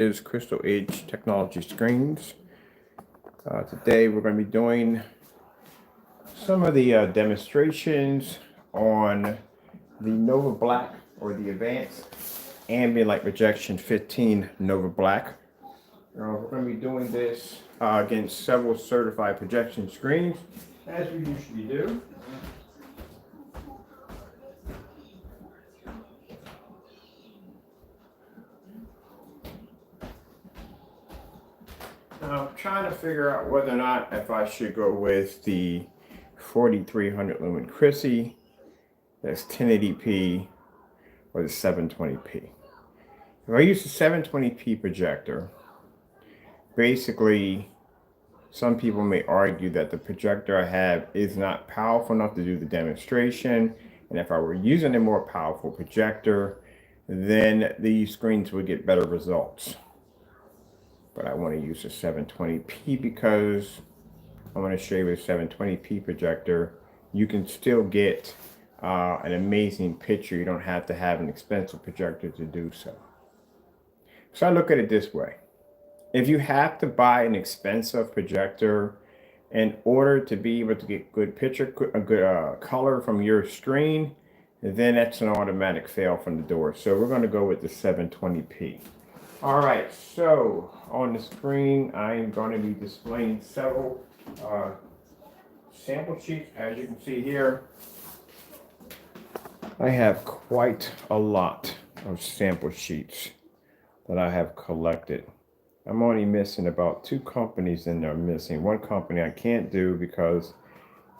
Is Crystal Edge Technology Screens. Today we're going to be doing some of the demonstrations on the Nova Black or the Advanced Ambient Light Projection 15 Nova Black. We're going to be doing this against several certified projection screens, as we usually do. Now, I'm trying to figure out whether or not if I should go with the 4300 lumen Chrissy, that's 1080p, or the 720p. If I use the 720p projector, basically, some people may argue that the projector I have is not powerful enough to do the demonstration, and if I were using a more powerful projector, then these screens would get better results. But I want to use the 720p because I want to show you with a 720p projector, you can still get an amazing picture. You don't have to have an expensive projector to do so. So I look at it this way. If you have to buy an expensive projector in order to be able to get good picture, a good color from your screen, then that's an automatic fail from the door. So we're going to go with the 720p. All right, so on the screen, I am going to be displaying several sample sheets. As you can see here, I have quite a lot of sample sheets that I have collected. I'm only missing about 2 companies in there. Missing one company I can't do because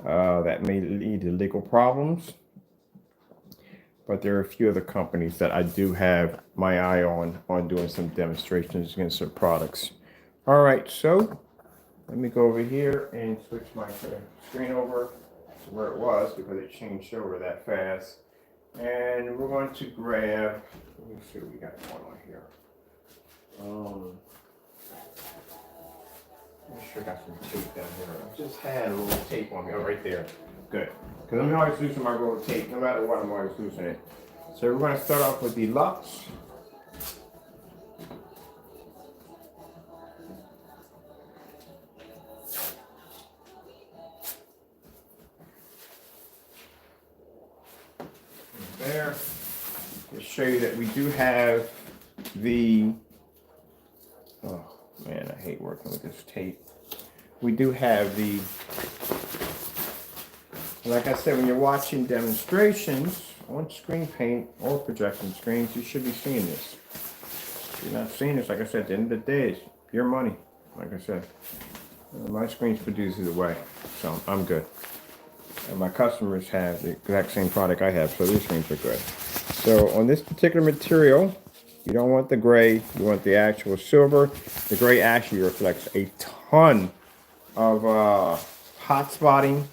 that may lead to legal problems. But there are a few other companies that I do have my eye on doing some demonstrations against their products. All right, so let me go over here and switch my screen over to where it was because it changed over that fast. And we're going to grab, let me see what we got going on here. I'm sure I got some tape down here. I just had a little tape on me. Oh, right there. Good. Because I'm always losing my roll of tape. No matter what, I'm always losing it. So we're going to start off with the Lux. There. To show you that we do have the, oh man, I hate working with this tape. We do have the, like I said, when you're watching demonstrations on screen paint or projection screens, you should be seeing this. If you're not seeing this, like I said, at the end of the day, it's your money. Like I said, my screens produce either way, so I'm good. And my customers have the exact same product I have, so these screens are good. So on this particular material, you don't want the gray, you want the actual silver. The gray actually reflects a ton of hot spotting,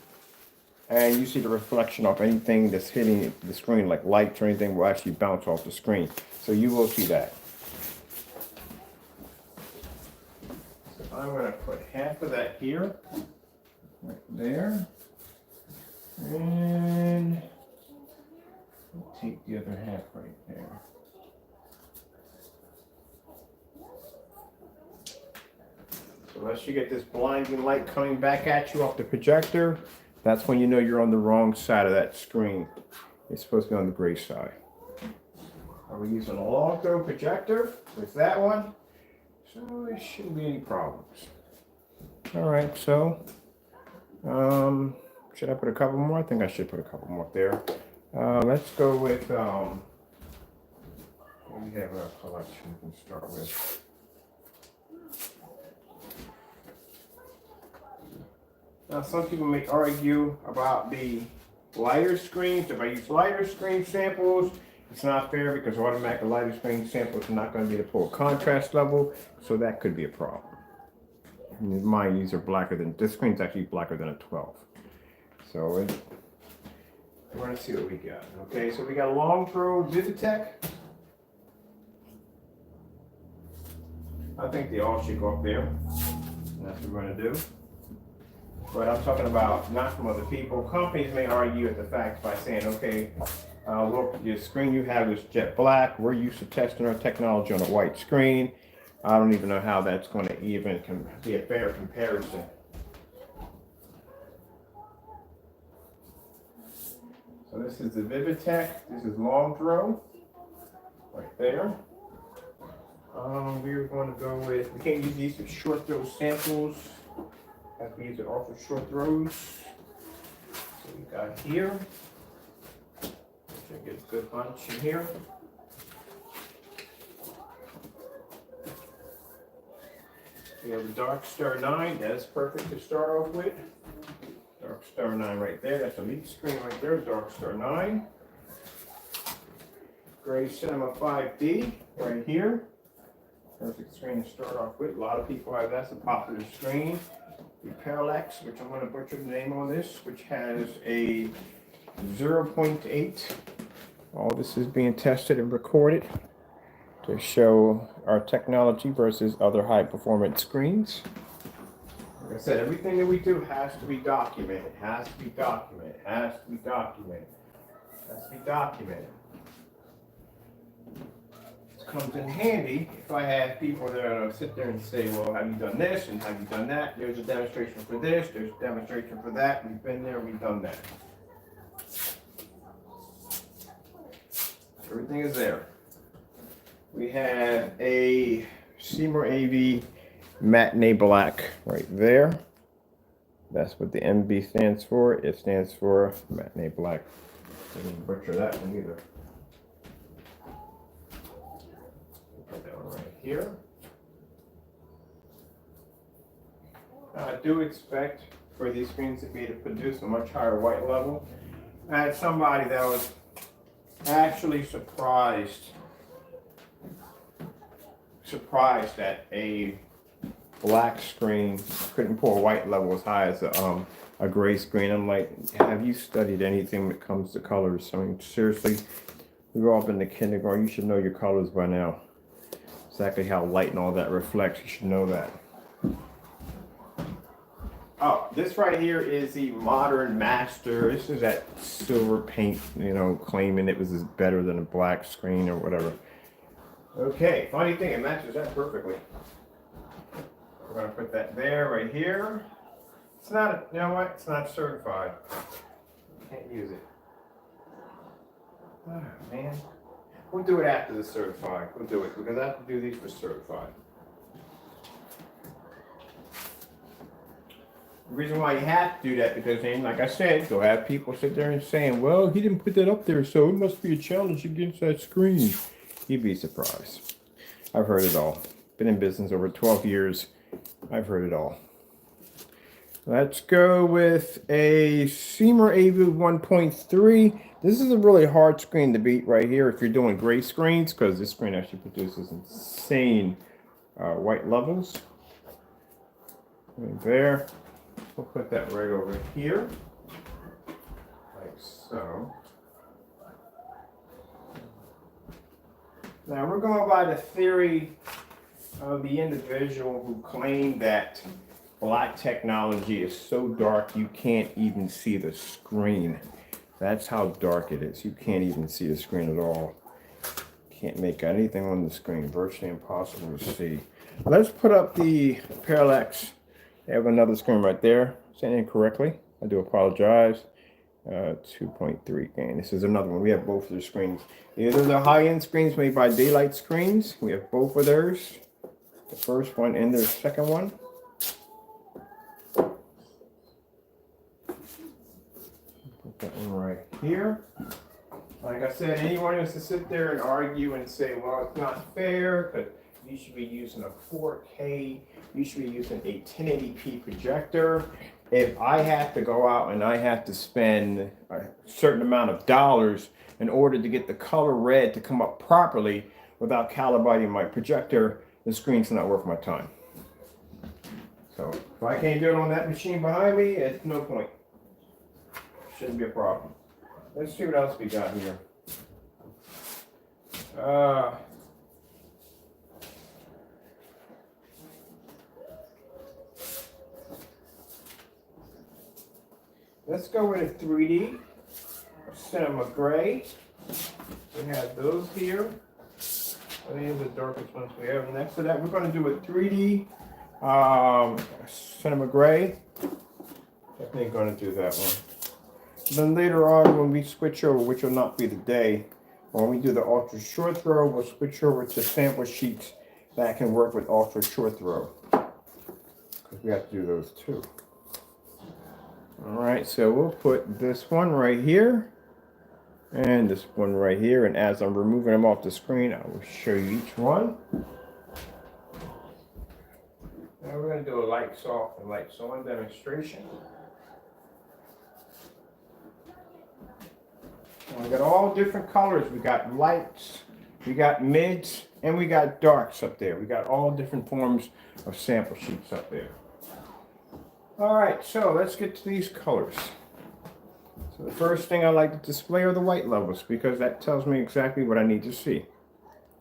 and you see the reflection of anything that's hitting the screen, like lights or anything, will actually bounce off the screen. So you will see that. So I'm going to put half of that here, right there, and take the other half right there. So unless you get this blinding light coming back at you off the projector, that's when you know you're on the wrong side of that screen. It's supposed to be on the gray side. Are we using a long throw projector with that one? So there shouldn't be any problems. All right, so should I put a couple more? I think I should put a couple more there. Let's go with, we have a collection we can start with. Now, some people may argue about the lighter screens. If I use lighter screen samples, it's not fair because automatic lighter screen samples are not going to be the full contrast level, so that could be a problem. And mine, these are blacker than, this screen's actually blacker than a 12. So we're going to see what we got. Okay, so we got a long throw Visitech. I think they all should go up there. That's what we're going to do. But I'm talking about not from other people. Companies may argue at the fact by saying, okay, look, the screen you have is jet black. We're used to testing our technology on a white screen. I don't even know how that's going to even be a fair comparison. So this is the Vivitech. This is long throw, right there. We're going to go with, we can't use these for short throw samples. Have to use it all for short throws. So we got here. Should get a good bunch in here. We have the Dark Star 9. That's perfect to start off with. Dark Star 9 right there. That's a lead screen right there. Dark Star 9. Gray Cinema 5D right here. Perfect screen to start off with. A lot of people have, that's a popular screen. The Parallax, which I'm going to butcher the name on this, which has a 0.8. All this is being tested and recorded to show our technology versus other high performance screens. Like I said, everything that we do has to be documented, has to be documented, has to be documented, has to be documented. Comes in handy if I have people that are sit there and say, well, have you done this and have you done that? There's a demonstration for this, there's a demonstration for that. We've been there, we've done that. Everything is there. We have a Seymour AV Matinee Black right there. That's what the MB stands for. It stands for Matinee Black. I didn't butcher that one either. Right here. I do expect for these screens to be able to produce a much higher white level. I had somebody that was actually surprised that a black screen couldn't pull a white level as high as a gray screen. I'm like, have you studied anything when it comes to colors? I mean, seriously, we've all been to kindergarten. You should know your colors by now. Exactly how light and all that reflects. You should know that. Oh, this right here is the Modern Master. This is that silver paint, you know, claiming it was better than a black screen or whatever. Okay, funny thing, it matches that perfectly. We're gonna put that there, right here. It's not, you know what? It's not certified. Can't use it. Oh, man. We'll do it after the certified. We'll do it because I have to do these for certified. The reason why you have to do that because then, like I said, you'll have people sit there and saying, well, he didn't put that up there, so it must be a challenge against that screen. You'd be surprised. I've heard it all. Been in business over 12 years. I've heard it all. Let's go with a Seymour AV 1.3. This is a really hard screen to beat right here if you're doing gray screens because this screen actually produces insane white levels. Right there. We'll put that right over here, like so. Now we're going by the theory of the individual who claimed that black technology is so dark you can't even see the screen. That's how dark it is. You can't even see the screen at all. Can't make anything on the screen. Virtually impossible to see. Let's put up the Parallax. They have another screen right there. Saying it incorrectly. I do apologize. 2.3 gain. This is another one. We have both of the screens. Either the high-end screens made by Daylight Screens. We have both of theirs. The first one and the second one. Put that one right here. Like I said, anyone who wants to sit there and argue and say, well, it's not fair, because you should be using a 4K, you should be using a 1080p projector. If I have to go out and I have to spend a certain amount of dollars in order to get the color red to come up properly without calibrating my projector, the screen's not worth my time. So if I can't do it on that machine behind me, it's no point. Shouldn't be a problem. Let's see what else we got here. Let's go with a 3D Cinema Gray. We have those here. These are the darkest ones we have. Next to that, we're going to do a 3D cinema gray. Definitely going to do that one. Then later on, when we switch over, which will not be today, when we do the ultra short throw, we'll switch over to sample sheets that can work with ultra short throw. Because we have to do those too. All right, so we'll put this one right here and this one right here. And as I'm removing them off the screen, I will show you each one. Now we're going to do a lights off and lights on demonstration. And we got all different colors. We got lights, we got mids, and we got darks up there. We got all different forms of sample sheets up there. All right, so let's get to these colors. So the first thing I like to display are the white levels because that tells me exactly what I need to see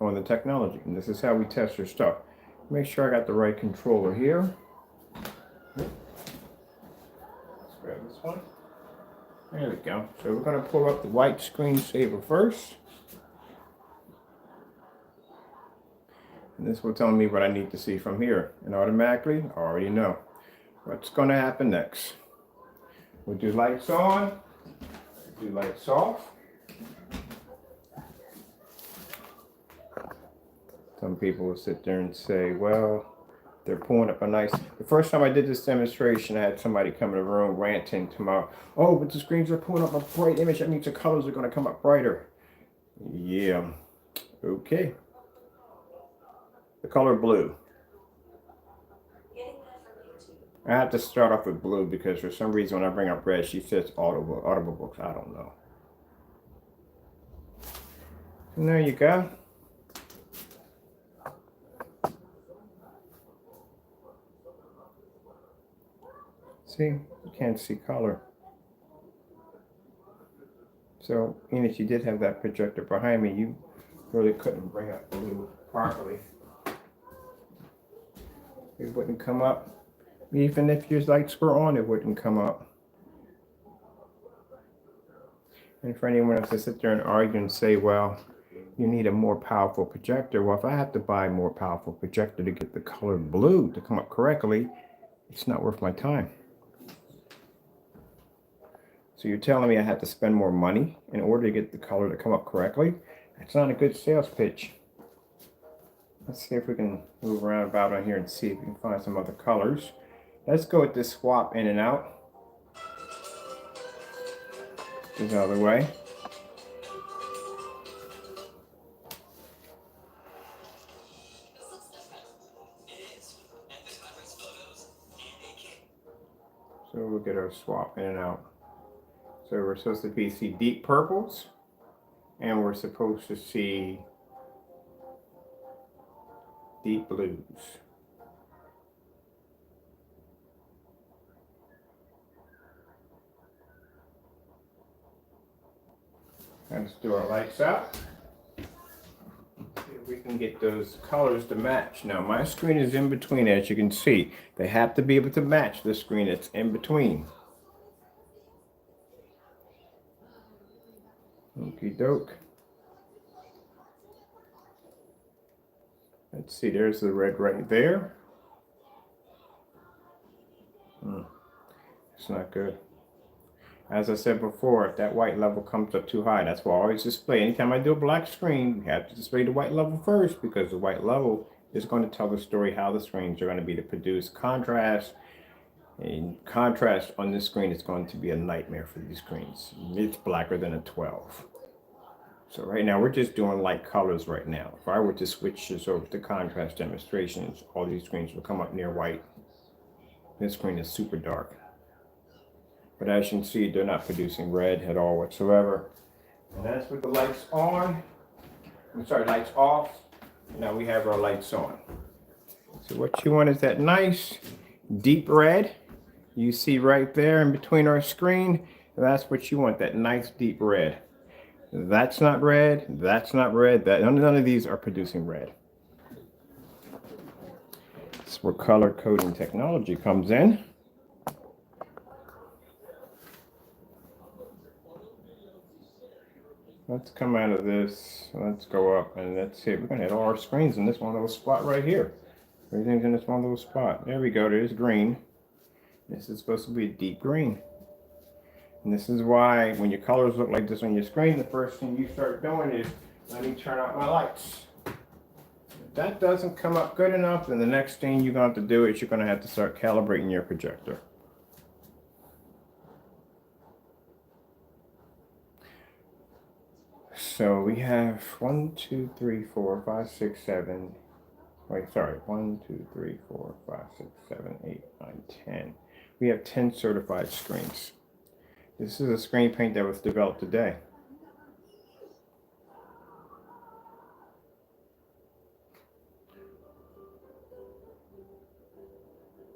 on the technology. And this is how we test our stuff. Make sure I got the right controller here. Let's grab this one. There we go. So we're going to pull up the white screensaver first. And this will tell me what I need to see from here. And automatically, I already know what's going to happen next. We'll do lights on, do lights off. Some people will sit there and say, well, they're pulling up a nice... The first time I did this demonstration, I had somebody come in the room ranting to my, oh, but the screens are pulling up a bright image. That means the colors are going to come up brighter. Yeah, okay. The color blue. I have to start off with blue because for some reason when I bring up red, she says Audible books. I don't know. And there you go. See, you can't see color. So, even if you did have that projector behind me, you really couldn't bring up blue properly. It wouldn't come up. Even if your lights were on, it wouldn't come up. And for anyone else to sit there and argue and say, well, you need a more powerful projector. Well, if I have to buy a more powerful projector to get the color blue to come up correctly, it's not worth my time. So you're telling me I have to spend more money in order to get the color to come up correctly? That's not a good sales pitch. Let's see if we can move around about on here and see if we can find some other colors. Let's go with this swap in and out. This out of the way. So we'll get our swap in and out. So we're supposed to see deep purples, and we're supposed to see deep blues. Let's do our lights out. See if we can get those colors to match. Now my screen is in between, as you can see. They have to be able to match the screen that's in between. Okie doke. Let's see, there's the red right there. It's not good. As I said before, if that white level comes up too high, that's why I always display. Anytime I do a black screen, you have to display the white level first because the white level is going to tell the story how the screens are going to be to produce contrast. And contrast on this screen is going to be a nightmare for these screens. It's blacker than a 12. So right now we're just doing light colors right now. If I were to switch this over to contrast demonstrations, all these screens will come up near white. This screen is super dark. But as you can see, they're not producing red at all whatsoever. And that's with the lights on. I'm sorry, lights off. Now we have our lights on. So what you want is that nice deep red. You see right there in between our screen. That's what you want, that nice deep red. That's not red. That's not red. None of these are producing red. That's where color coding technology comes in. let's come out of this. Let's go up and let's see. We're going to hit all our screens in this one little spot right here. Everything's in this one little spot. There we go. There's green. This is supposed to be a deep green. And this is why when your colors look like this on your screen, the first thing you start doing is, let me turn out my lights. If that doesn't come up good enough, then the next thing you're going to have to do is you're going to have to start calibrating your projector. So we have 1, 2, 3, 4, 5, 6, 7. Wait, sorry. 1, 2, 3, 4, 5, 6, 7, 8, 9, 10. We have 10 certified screens. This is a screen paint that was developed today.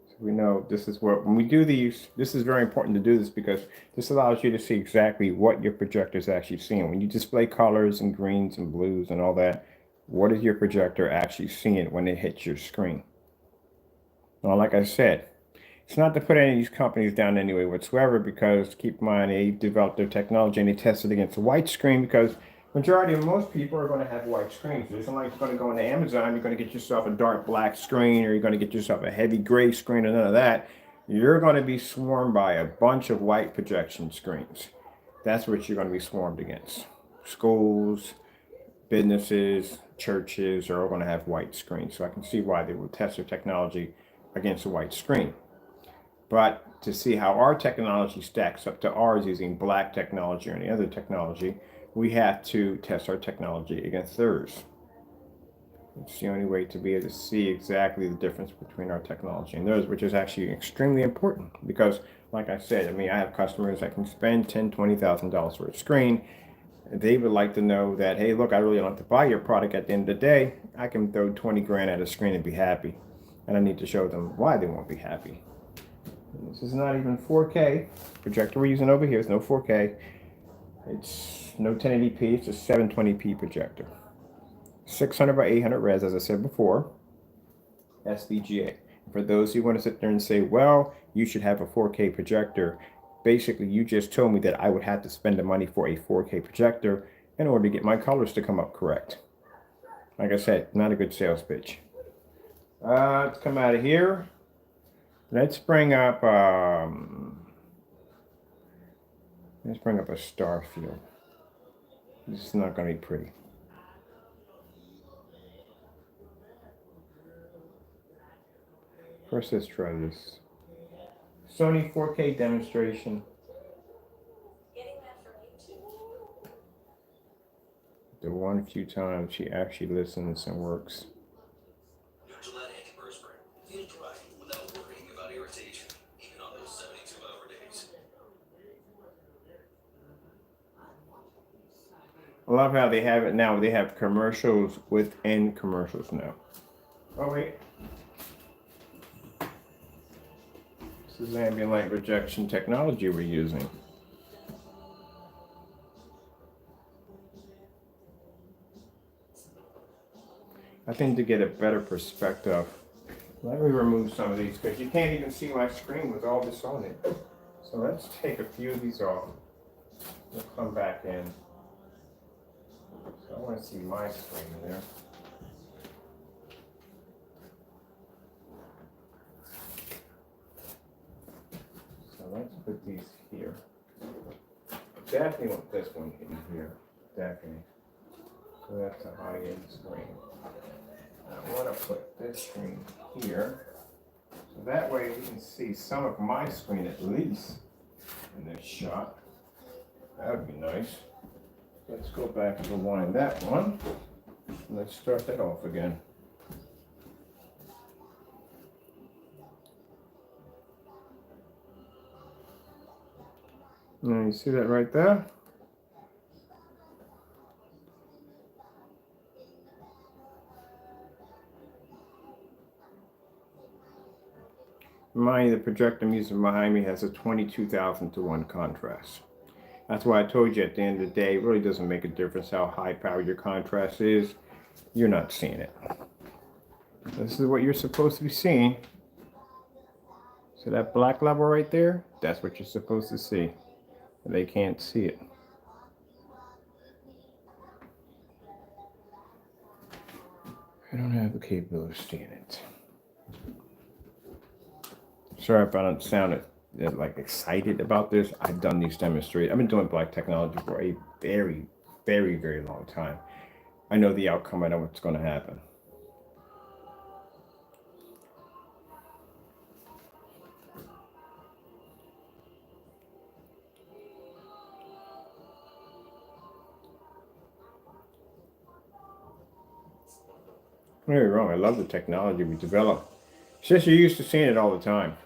So we know this is what, when we do these, this is very important to do this because this allows you to see exactly what your projector is actually seeing. When you display colors and greens and blues and all that, what is your projector actually seeing when it hits your screen? Now, like I said, it's not to put any of these companies down anyway whatsoever, because keep in mind they developed their technology and they tested against a white screen, because majority of most people are going to have white screens. It's not like you're going to go into Amazon, you're going to get yourself a dark black screen, or you're going to get yourself a heavy gray screen, or none of that. You're going to be swarmed by a bunch of white projection screens. That's what you're going to be swarmed against. Schools, businesses, churches are all going to have white screens. So I can see why they will test their technology against a white screen. But to see how our technology stacks up to ours using black technology or any other technology, we have to test our technology against theirs. It's the only way to be able to see exactly the difference between our technology and theirs, which is actually extremely important because, like I said, I mean, I have customers that can spend $10,000, $20,000 for a screen. They would like to know that, hey, look, I really don't have to buy your product at the end of the day. I can throw 20 grand at a screen and be happy. And I need to show them why they won't be happy. This is not even 4K. Projector we're using over here is no 4K. It's no 1080p. It's a 720p projector. 600 by 800 res, as I said before. SVGA. For those who want to sit there and say, well, you should have a 4K projector, basically you just told me that I would have to spend the money for a 4K projector in order to get my colors to come up correct. Like I said, not a good sales pitch. Let's come out of here. Let's bring up a star field. This is not going to be pretty. First, let's try this. Sony 4K demonstration. The one few times she actually listens and works. I love how they have it now. They have commercials within commercials now. Oh, wait. This is ambient light rejection technology we're using. I think to get a better perspective, let me remove some of these because you can't even see my screen with all this on it. So let's take a few of these off. We'll come back in. So I want to see my screen there. So let's put these here. Definitely want this one in here. Definitely. So that's a high-end screen. I want to put this screen here. So that way we can see some of my screen at least in this shot. That would be nice. Let's go back and rewind that one. Let's start that off again. Now you see that right there? Mind you, the projector I'm using behind me has a 22,000 to 1 contrast. That's why I told you at the end of the day, it really doesn't make a difference how high powered your contrast is. You're not seeing it. This is what you're supposed to be seeing. So that black level right there, that's what you're supposed to see. They can't see it. I don't have the capability of seeing it. Sorry if I don't sound like excited about this. I've done these demonstrations. I've been doing black technology for a very, very, very long time. I know the outcome. I know what's going to happen. Don't get me wrong. I love the technology we developed. It's just you're used to seeing it all the time.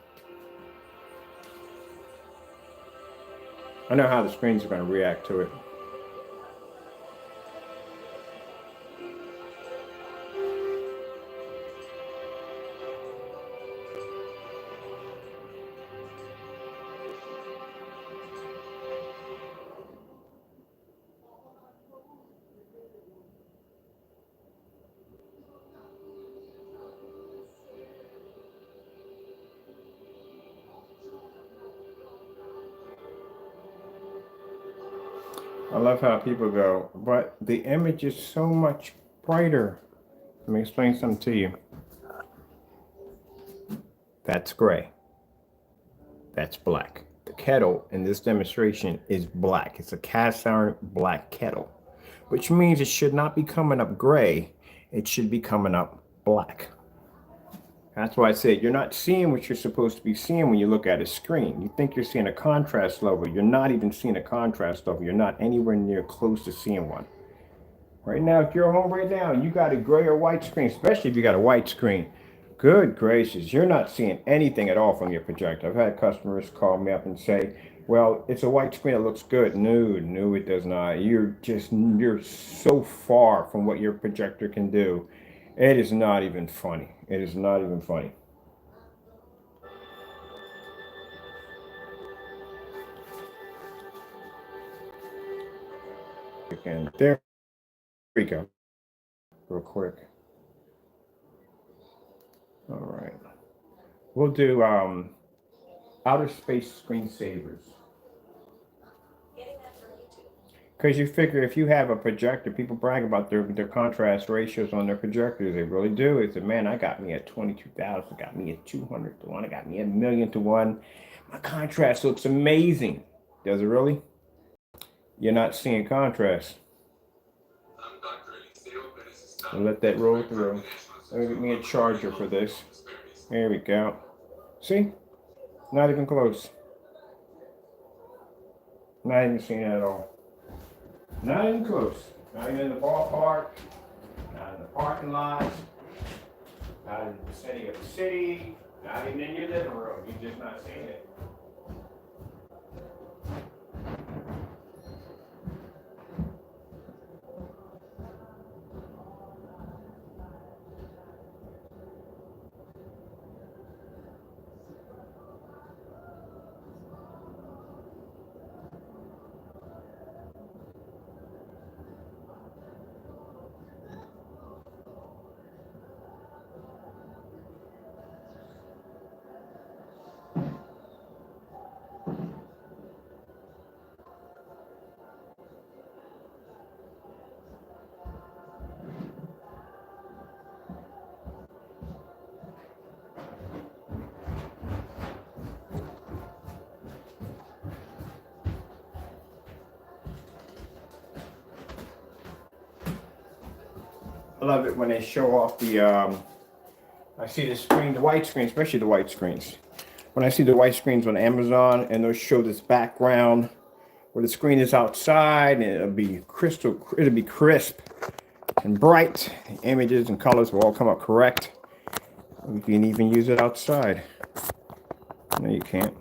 I know how the screens are going to react to it. I love how people go, but the image is so much brighter. Let me explain something to you. That's gray. That's black. The kettle in this demonstration is black. It's a cast iron black kettle, which means it should not be coming up gray. It should be coming up black. That's why I said you're not seeing what you're supposed to be seeing when you look at a screen. You think you're seeing a contrast level. You're not even seeing a contrast level. You're not anywhere near close to seeing one. Right now, if you're home right now, you got a gray or white screen, especially if you got a white screen. Good gracious, you're not seeing anything at all from your projector. I've had customers call me up and say, well, it's a white screen that looks good. No, it does not. You're so far from what your projector can do. It is not even funny. It is not even funny. And there we go. Real quick. All right. We'll do outer space screensavers. Because you figure if you have a projector, people brag about their contrast ratios on their projectors. They really do. It's man, I got me at 22,000, got me at 200 to 1, I got me at 1,000,000 to 1. My contrast looks amazing. Does it really? You're not seeing contrast. I'll let that roll through. Let me get me a charger for this. There we go. See? Not even close. Not even seeing it at all. Not even close. Not even in the ballpark. Not in the parking lot. Not in the vicinity of the city. Not even in your living room. You're just not seeing it. I love it when they show off the, I see the screen, the white screen, especially the white screens. When I see the white screens on Amazon and they'll show this background where the screen is outside and it'll be crisp and bright. The images and colors will all come up correct. You can even use it outside. No, you can't.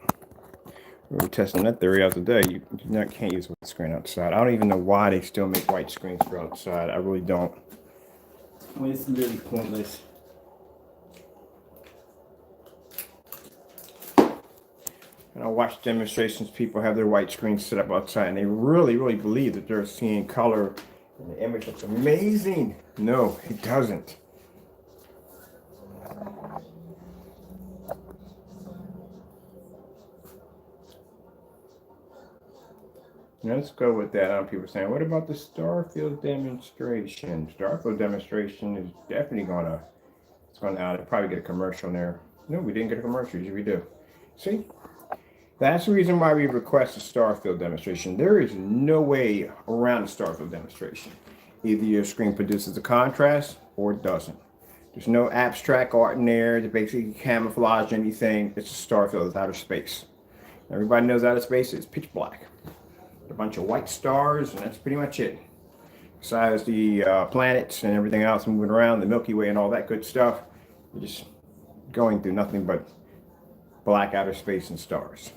We were testing that theory out today. You can't use a white screen outside. I don't even know why they still make white screens for outside. I really don't. I mean, it's really pointless. And I watch demonstrations, people have their white screens set up outside and they really, really believe that they're seeing color and the image looks amazing. No, it doesn't. Let's go with that. People saying, what about the Starfield demonstration? Starfield demonstration is definitely it's gonna probably get a commercial in there. No, we didn't get a commercial. Usually we do. See, that's the reason why we request a Starfield demonstration. There is no way around a Starfield demonstration. Either your screen produces a contrast or it doesn't. There's no abstract art in there to basically camouflage anything. It's a Starfield. It's outer space. Everybody knows outer space is pitch black. A bunch of white stars, and that's pretty much it. Besides the planets and everything else moving around, the Milky Way and all that good stuff, you're just going through nothing but black outer space and stars.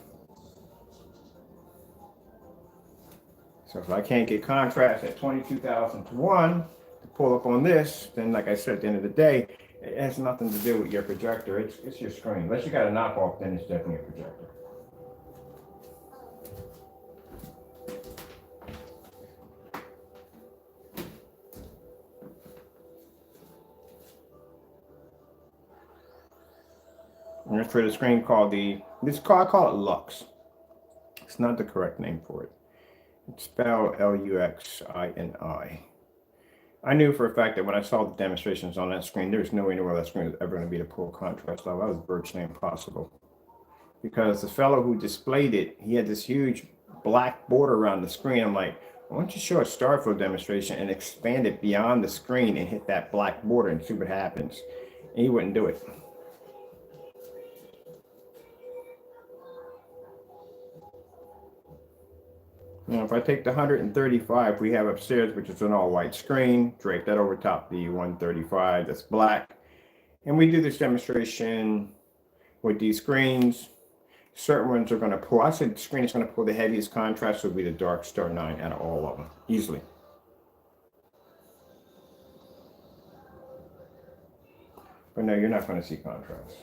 So if I can't get contrast at 22,000 to 1 to pull up on this, then like I said, at the end of the day, it has nothing to do with your projector. It's your screen. Unless you got a knockoff, then it's definitely a projector. And that's for the screen called I call it Lux. It's not the correct name for it. It's spelled Luxini. I knew for a fact that when I saw the demonstrations on that screen, there's no way in the world that screen was ever going to be the full contrast level. That was virtually impossible. Because the fellow who displayed it, he had this huge black border around the screen. I'm like, why don't you show a Starfield demonstration and expand it beyond the screen and hit that black border and see what happens? And he wouldn't do it. Now, if I take the 135 we have upstairs, which is an all-white screen, drape that over top the 135 that's black, and we do this demonstration with these screens. Certain ones are going to pull. I said the screen is going to pull the heaviest contrast will be the Dark Star 9 out of all of them, easily. But no, you're not going to see contrast.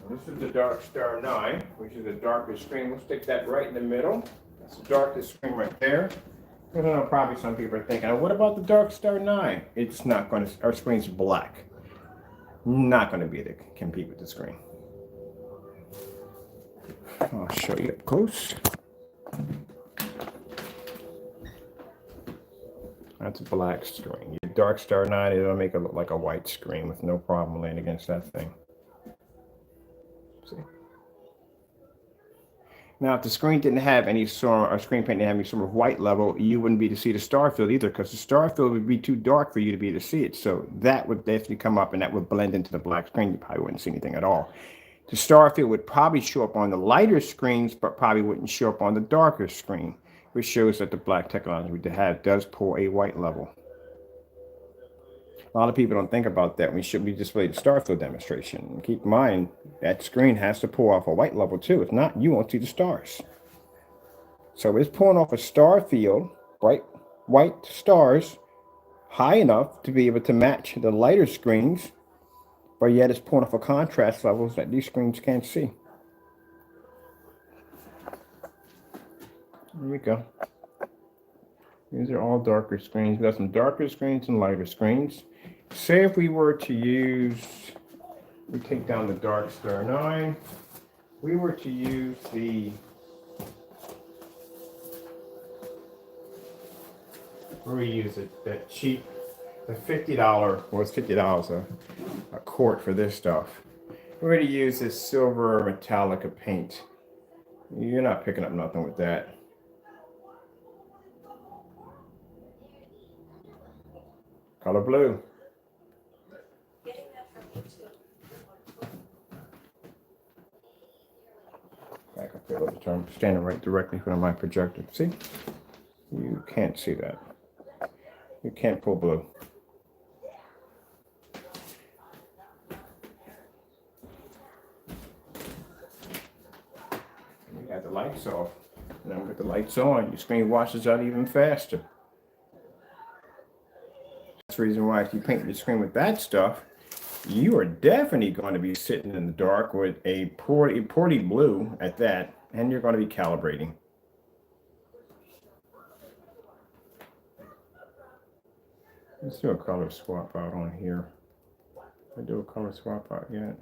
This is the Dark Star 9, which is the darkest screen. We'll stick that right in the middle. That's the darkest screen right there. I don't know, probably some people are thinking, oh, what about the Dark Star 9? It's not going to, our screen's black. Not going to be able to compete with the screen. I'll show you up close. That's a black screen. Your Dark Star 9, it'll make it look like a white screen with no problem laying against that thing. See? Now, if the screen didn't have any sort, or screen paint didn't have any sort of white level, you wouldn't be able to see the star field either, because the star field would be too dark for you to be able to see it. So that would definitely come up, and that would blend into the black screen. You probably wouldn't see anything at all. The star field would probably show up on the lighter screens, but probably wouldn't show up on the darker screen, which shows that the black technology we have does pull a white level. A lot of people don't think about that. We should be displaying the Starfield demonstration. And keep in mind, that screen has to pull off a white level too. If not, you won't see the stars. So it's pulling off a star field, bright white stars, high enough to be able to match the lighter screens, but yet it's pulling off a contrast levels that these screens can't see. There we go. These are all darker screens. We got some darker screens and lighter screens. Say if we were to use, we take down the Dark Star 9, we were to use the, we use it, that cheap, the $50, well it's $50 a quart for this stuff. We're going to use this silver Metallica paint. You're not picking up nothing with that. Color blue. I can feel it. I'm standing right directly in front of my projector. See? You can't see that. You can't pull blue. You got the lights off. Now with the lights on, your screen washes out even faster. That's the reason why if you paint your screen with that stuff, you are definitely going to be sitting in the dark with a poorly blue at that, and you're going to be calibrating. Let's do a color swap out on here. I do a color swap out yet.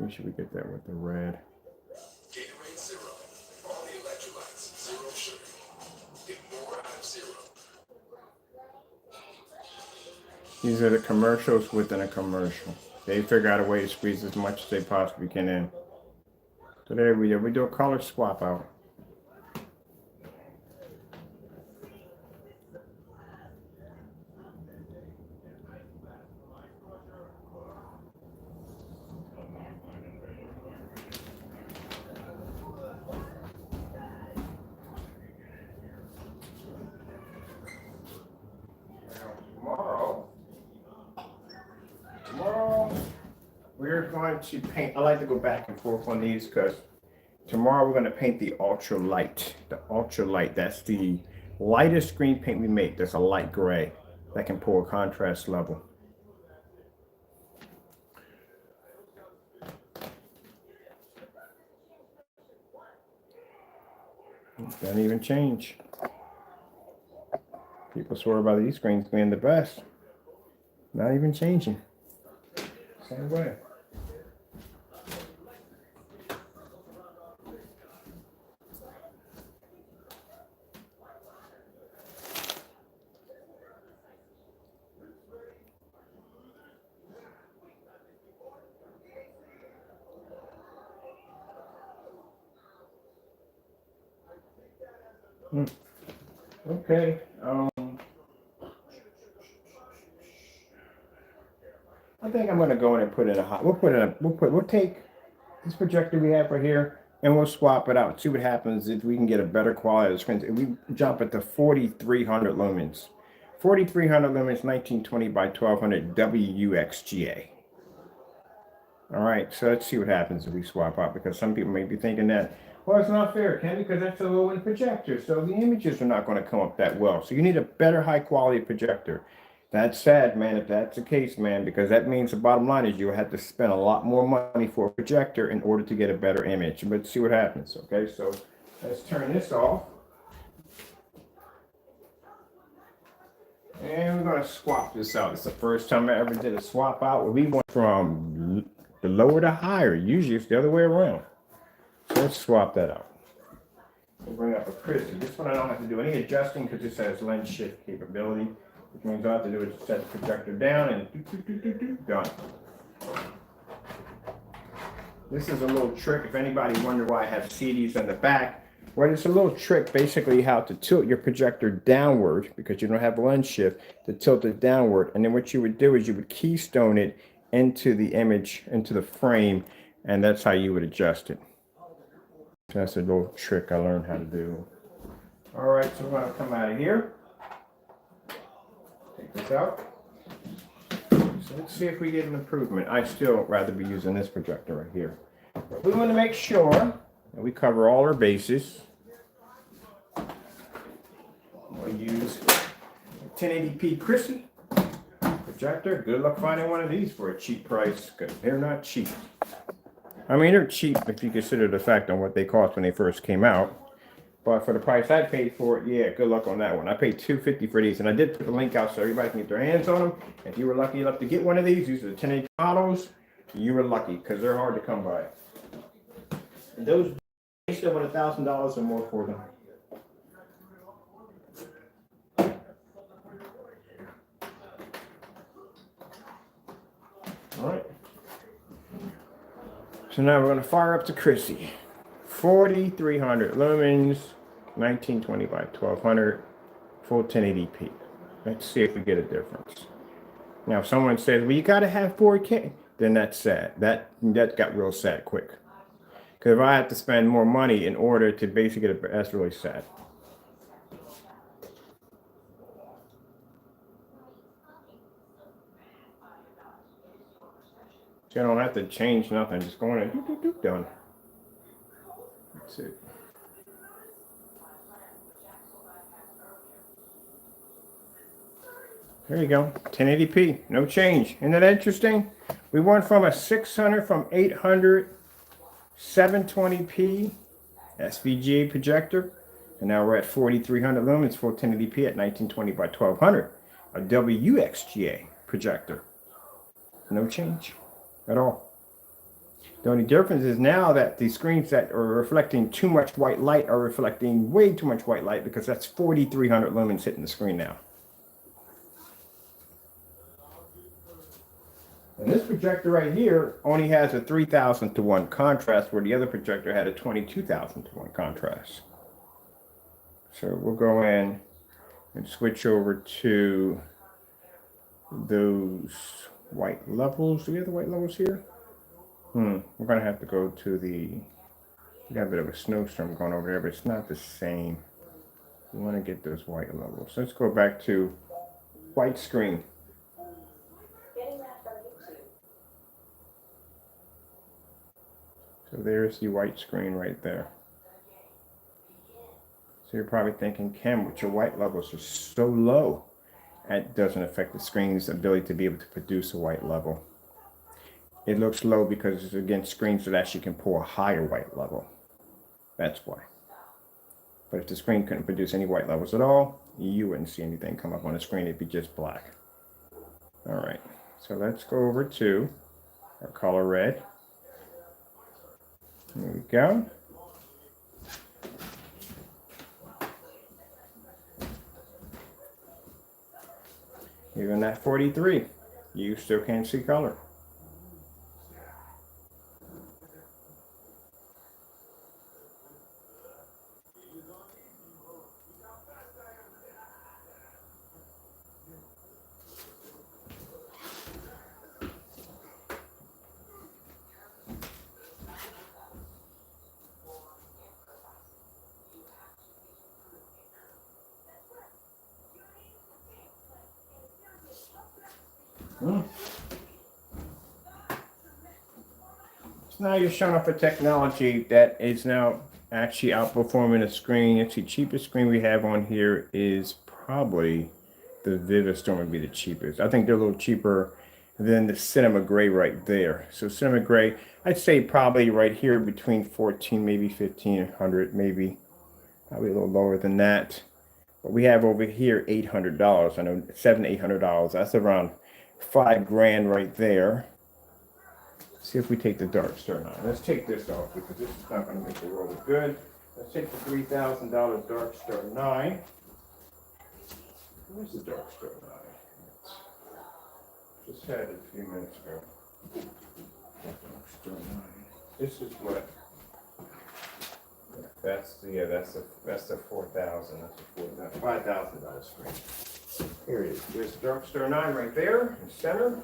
Maybe should we get that with the red? Gatorade Zero. All the electrolytes, zero sugar. Get more out of zero. These are the commercials within a commercial. They figure out a way to squeeze as much as they possibly can in. So there we go. We do a color swap out. Tomorrow, we're going to paint. I like to go back and forth on these because tomorrow we're going to paint the ultra light. The ultra light, that's the lightest screen paint we make. That's a light gray that can pull a contrast level. Doesn't even change. People swear by these screens being the best. Not even changing. Same way. Okay. I think I'm going to go in and put in a hot. We'll take this projector we have right here and we'll swap it out. See what happens if we can get a better quality of the screens. If we jump it to 4,300 lumens, 4,300 lumens, 1920 by 1200 WUXGA. All right, so let's see what happens if we swap out, because some people may be thinking that, well, it's not fair, Ken, because that's a low-end projector, so the images are not going to come up that well. So you need a better high-quality projector. That's sad, man, if that's the case, man, because that means the bottom line is you'll have to spend a lot more money for a projector in order to get a better image. But see what happens, okay? So let's turn this off. And we're going to swap this out. It's the first time I ever did a swap out where we went from the lower to higher. Usually it's the other way around. So let's swap that out. We'll bring up a Christie. This one I don't have to do any adjusting because this has lens shift capability, which means all I have to do is set the projector down and done. This is a little trick. If anybody wondered why I have CDs in the back, well, it's a little trick basically how to tilt your projector downward, because you don't have lens shift, to tilt it downward. And then what you would do is you would keystone it into the image, into the frame, and that's how you would adjust it. So that's a little trick I learned how to do. All right, so we're going to come out of here. Take this out. So let's see if we get an improvement. I still rather be using this projector right here. But we want to make sure that we cover all our bases. We'll use a 1080p Christie projector. Good luck finding one of these for a cheap price, because they're not cheap. I mean, they're cheap if you consider the fact on what they cost when they first came out. But for the price I paid for it, yeah, good luck on that one. I paid $250 for these, and I did put the link out so everybody can get their hands on them. If you were lucky enough to get one of these, these are the 1080 models, you were lucky, because they're hard to come by. And those, they still want $1,000 or more for them. All right. So now we're going to fire up the Christie. 4,300 lumens, 1920 by 1200, full 1080p. Let's see if we get a difference. Now, if someone says, well, you got to have 4K, then that's sad. That got real sad quick. Because if I have to spend more money in order to basically get it, that's really sad. So I don't have to change nothing. Just go in and done. That's it. There you go. 1080p. No change. Isn't that interesting? We went from a 600, from 800, 720p SVGA projector, and now we're at 4,300 lumens, full 1080p at 1920 by 1200. A WUXGA projector. No change at all. The only difference is now that the screens that are reflecting too much white light are reflecting way too much white light, because that's 4,300 lumens hitting the screen now. And this projector right here only has a 3,000 to 1 contrast, where the other projector had a 22,000 to 1 contrast. So we'll go in and switch over to those white levels. Do we have the white levels here? We're gonna have to go to we got a bit of a snowstorm going over there, but it's not the same. We want to get those white levels. Let's go back to white screen. So there's the white screen right there. So you're probably thinking, Ken, with your white levels are so low, that doesn't affect the screen's ability to be able to produce a white level. It looks low because it's against screens that actually can pull a higher white level. That's why. But if the screen couldn't produce any white levels at all, you wouldn't see anything come up on the screen. It'd be just black. All right, so let's go over to our color red. There we go. Even at 43, you still can't see color. So now you're showing off a technology that is now actually outperforming the screen. It's the cheapest screen we have on here is probably the Vivid Storm would be the cheapest. I think they're a little cheaper than the Cinema Gray right there. So Cinema Gray, I'd say probably right here between 14, maybe 1,500, maybe probably a little lower than that. But we have over here $800. I know $700-800. That's around $5,000 right there. See if we take the Dark Star 9. Let's take this off because this is not going to make the world of good. Let's take the $3,000 Dark Star 9. Where's the Dark Star 9? Just had it a few minutes ago. Dark Star 9. This is what. That's the 4,000. That's the $5,000 screen. Here it is. There's the Dark Star 9 right there in the center.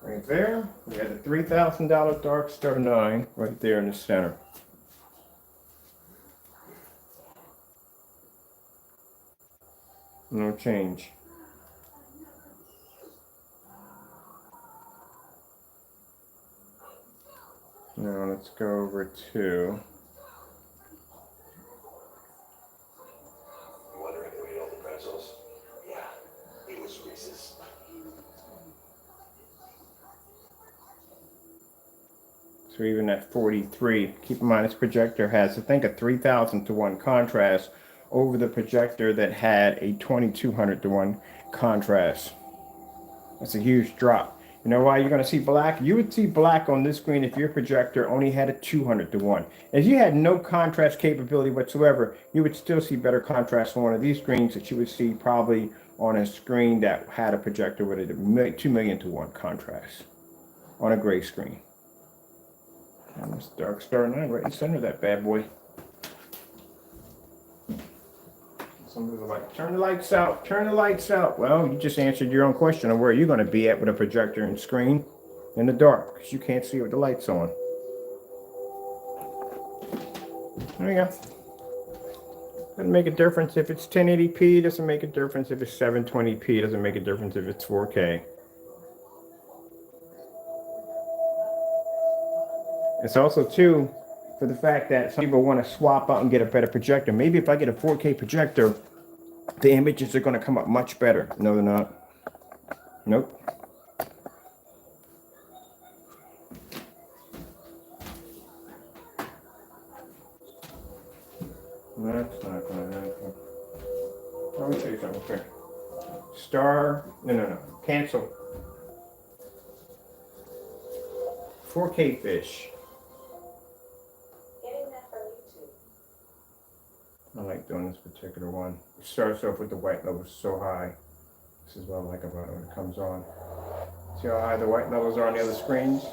Right there. We have the $3,000 Dark Star 9 right there in the center. No change. Now let's go over to. Wondering who ate all the pretzels? Yeah, it was Reese's. So even at 43, keep in mind this projector has, I think, a 3,000 to 1 contrast over the projector that had a 2,200 to 1 contrast. That's a huge drop. You know why you're going to see black? You would see black on this screen if your projector only had a 200 to 1. If you had no contrast capability whatsoever, you would still see better contrast on one of these screens that you would see probably on a screen that had a projector with a 2 million to 1 contrast on a gray screen. And this Dark Star 9 right in the center of that bad boy. Some people are like, turn the lights out, turn the lights out. Well, you just answered your own question on where you're going to be at with a projector and screen in the dark, because you can't see with the lights on. There you go. Doesn't make a difference if it's 1080p, doesn't make a difference if it's 720p, doesn't make a difference if it's 4K. It's also, too, for the fact that some people want to swap out and get a better projector. Maybe if I get a 4K projector, the images are going to come up much better. No, they're not. Nope. That's not going to happen. Let me tell you something. Okay. No. Cancel. 4K fish. Getting that from YouTube. I like doing this particular one. It starts off with the white levels so high. This is what I like about it when it comes on. See how high the white levels are on the other screens?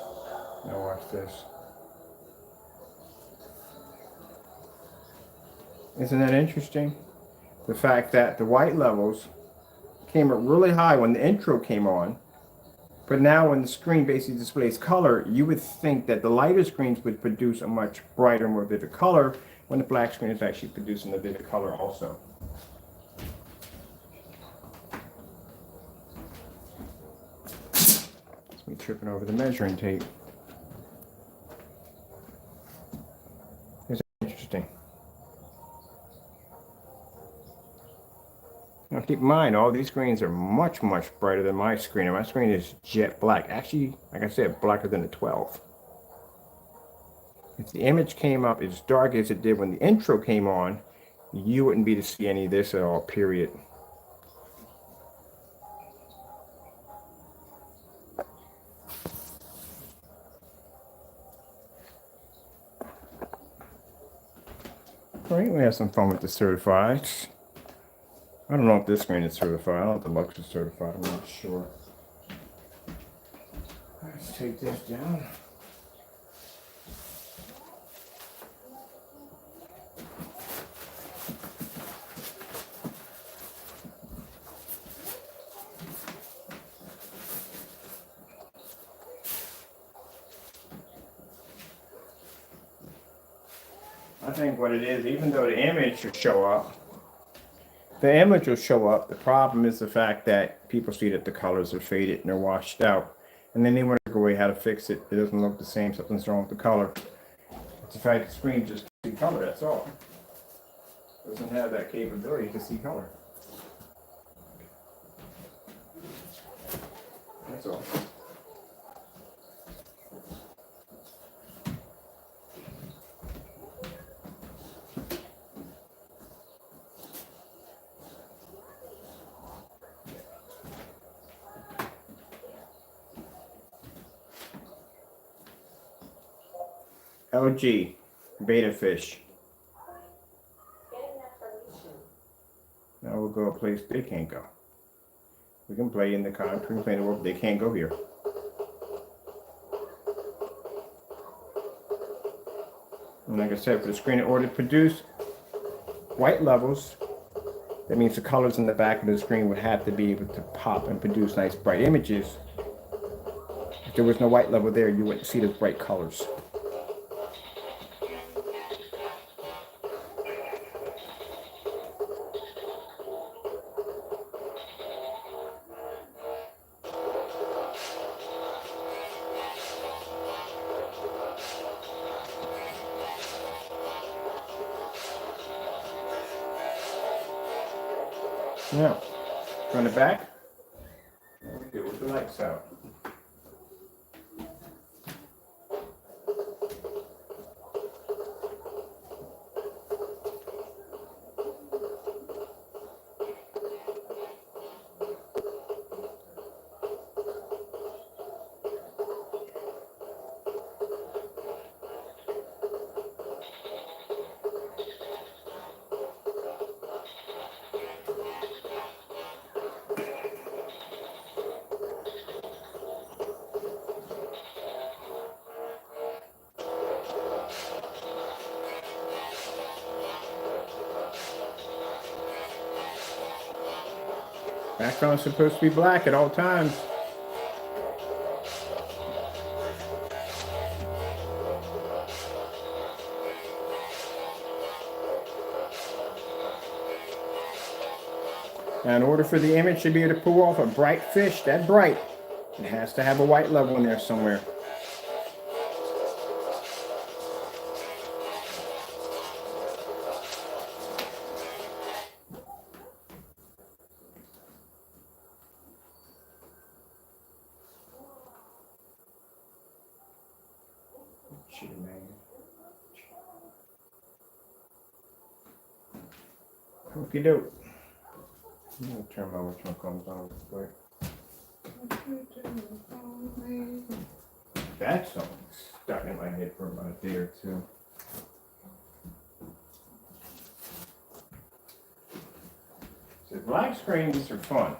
Now watch this. Isn't that interesting? The fact that the white levels came up really high when the intro came on, but now when the screen basically displays color, you would think that the lighter screens would produce a much brighter, more vivid color, when the black screen is actually producing a vivid color also. It's me tripping over the measuring tape. It's interesting. Now keep in mind, all these screens are much, much brighter than my screen, and my screen is jet black. Actually, like I said, blacker than a 12. If the image came up as dark as it did when the intro came on, you wouldn't be to see any of this at all, period. All right, we have some fun with the certifieds. I don't know if this screen is certified. I don't know if the Lux is certified. I'm not sure. Let's take this down. I think what it is, even though the image will show up, the problem is the fact that people see that the colors are faded and they're washed out. And then they want to go away how to fix it. It doesn't look the same, something's wrong with the color. It's the fact the screen just see color, that's all. It doesn't have that capability to see color. That's all. LG beta fish. Getting that from YouTube. Now we'll go a place they can't go. We can play in the country, we can play in the world, but they can't go here. And like I said, for the screen in order to produce white levels, that means the colors in the back of the screen would have to be able to pop and produce nice bright images. If there was no white level there, you wouldn't see the bright colors. Now, from the back, we'll do with the lights out. Background's supposed to be black at all times. Now, in order for the image to be able to pull off a bright fish, that bright, it has to have a white level in there somewhere. Okie doke. I'm gonna turn my which one comes on real quick. that song stuck in my head for about a day or two. So black screens are fun.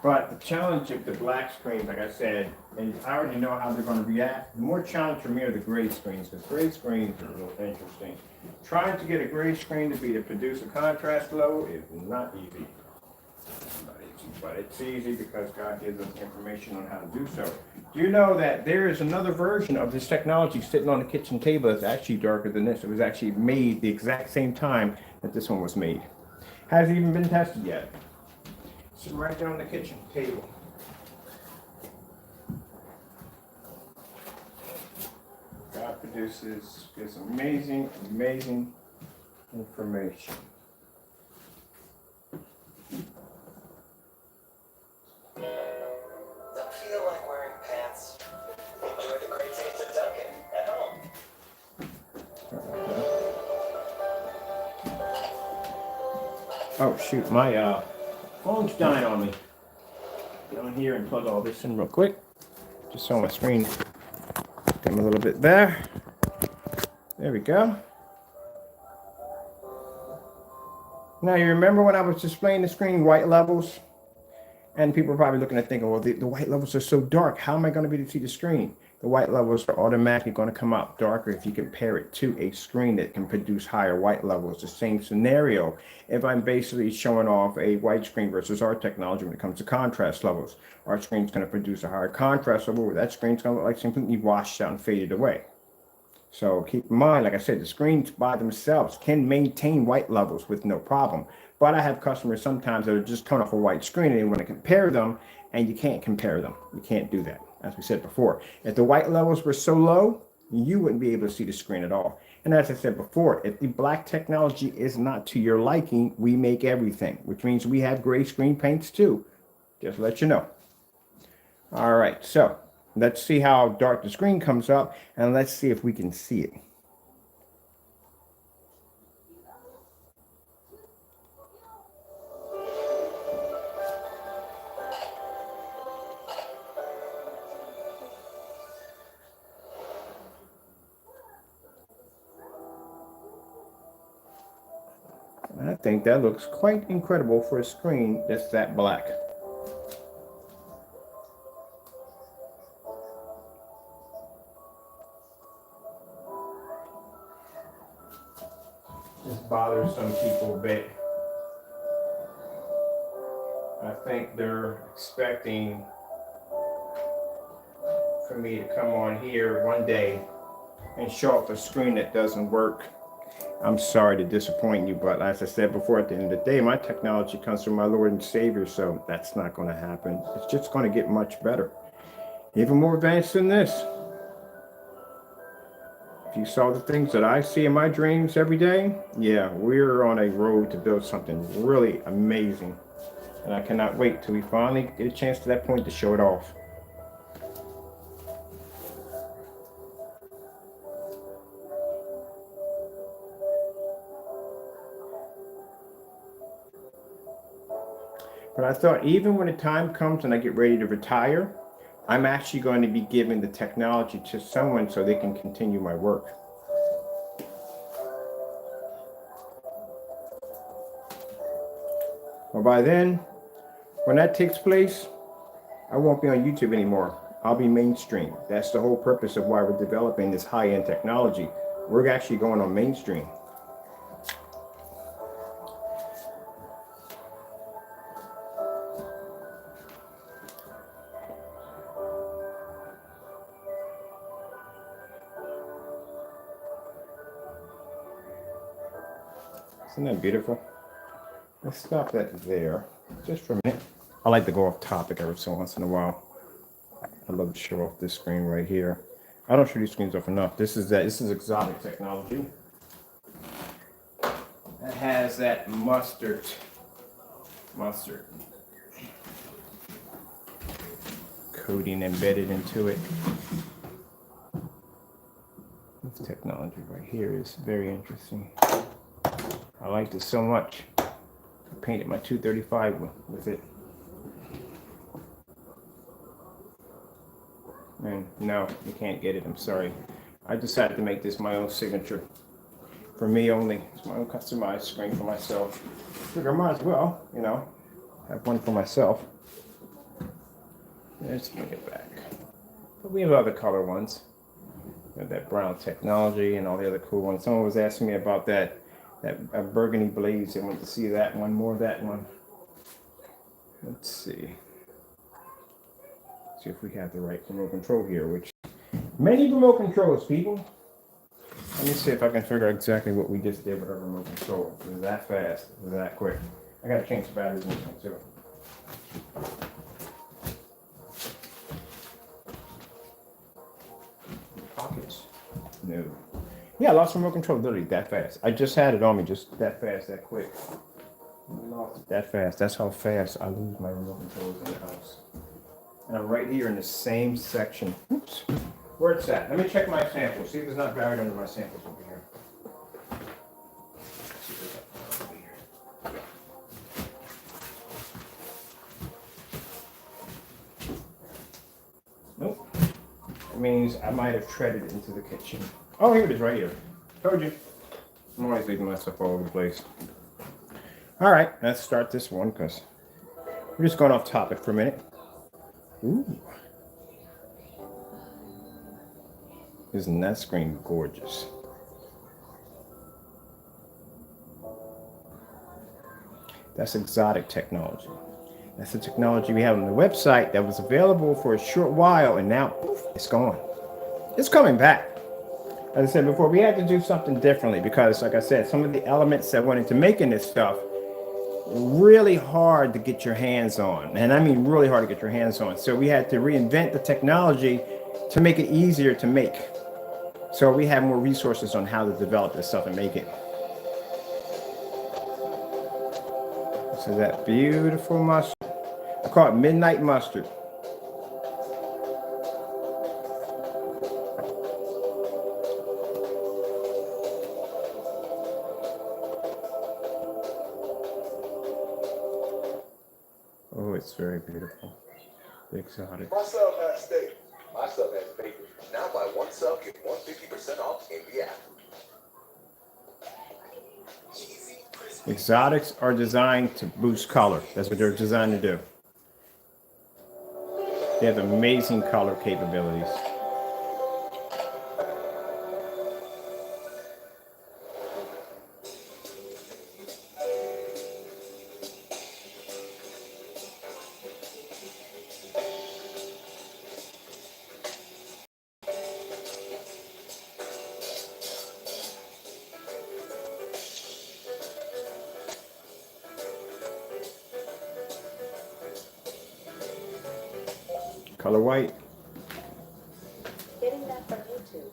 But the challenge of the black screens, like I said, and I already know how they're going to react. The more challenge for me are the gray screens, because gray screens are real interesting. Trying to get a gray screen to produce a contrast low is not easy. But it's easy because God gives us information on how to do so. Do you know that there is another version of this technology sitting on the kitchen table that's actually darker than this? It was actually made the exact same time that this one was made. Hasn't even been tested yet. It's right there on the kitchen table. God produces this amazing, amazing information. Don't feel like wearing pants. Enjoy the great taste of Dunkin' at home. Oh shoot, my phone's dying on me. Get on here and plug all this in real quick. Just so my screen dim a little bit there. There we go. Now you remember when I was displaying the screen white levels? And people are probably looking at thinking, well, the white levels are so dark. How am I going to be able to see the screen? The white levels are automatically going to come out darker if you compare it to a screen that can produce higher white levels. The same scenario if I'm basically showing off a white screen versus our technology when it comes to contrast levels. Our screen's going to produce a higher contrast level where that screen's going to look like completely washed out and faded away. So keep in mind, like I said, the screens by themselves can maintain white levels with no problem. But I have customers sometimes that are just coming off a white screen and they want to compare them, and you can't compare them. You can't do that, as we said before. If the white levels were so low, you wouldn't be able to see the screen at all. And as I said before, if the black technology is not to your liking, we make everything, which means we have gray screen paints too. Just to let you know. All right, so let's see how dark the screen comes up, and let's see if we can see it. I think that looks quite incredible for a screen that's that black. This bothers some people a bit. I think they're expecting for me to come on here one day and show off a screen that doesn't work. I'm sorry to disappoint you, but as I said before, at the end of the day, my technology comes from my Lord and Savior, so that's not going to happen. It's just going to get much better. Even more advanced than this. If you saw the things that I see in my dreams every day, yeah, we're on a road to build something really amazing. And I cannot wait till we finally get a chance to that point to show it off. But I thought even when the time comes and I get ready to retire, I'm actually going to be giving the technology to someone so they can continue my work. Well, by then, when that takes place, I won't be on YouTube anymore. I'll be mainstream. That's the whole purpose of why we're developing this high-end technology. We're actually going on mainstream. Isn't that beautiful? Let's stop that there just for a minute. I like to go off topic every so once in a while. I love to show off this screen right here. I don't show these screens off enough. This is exotic technology. It has that mustard coating embedded into it. This technology right here is very interesting. I liked it so much. I painted my 235 with it. And no, you can't get it. I'm sorry. I decided to make this my own signature. For me only. It's my own customized screen for myself. Figure I might as well, you know, have one for myself. Let's bring it back. But we have other color ones. We have that brown technology and all the other cool ones. Someone was asking me about that burgundy blaze. They went to see that one, more of that one. Let's see. See if we have the right remote control here, which many remote controls, people. Let me see if I can figure out exactly what we just did with our remote control. It was that fast. It was that quick. I gotta change the batteries in this one too. Pockets. No. Yeah, I lost remote control literally that fast. I just had it on me just that fast, that quick. I lost it that fast. That's how fast I lose my remote controls in the house. And I'm right here in the same section. Oops. Where it's at. Let me check my samples. See if it's not buried under my samples over here. See if it's up over here. Nope. That means I might have treaded into the kitchen. Oh, here it is right here. Told you. I'm always leaving my stuff all over the place. All right, let's start this one because we're just going off topic for a minute. Ooh. Isn't that screen gorgeous? That's exotic technology. That's the technology we have on the website that was available for a short while and now poof, it's gone. It's coming back. As I said before, we had to do something differently because, like I said, some of the elements that went into making this stuff really hard to get your hands on. And I mean really hard to get your hands on. So we had to reinvent the technology to make it easier to make. So we have more resources on how to develop this stuff and make it. So that beautiful mustard. I call it midnight mustard. Oh, it's very beautiful. Exotic. My sub has steak. My sub has bacon. Now buy one sub, get 150% off in the app. Exotics are designed to boost color. That's what they're designed to do. They have amazing color capabilities. Color white. Getting that from YouTube.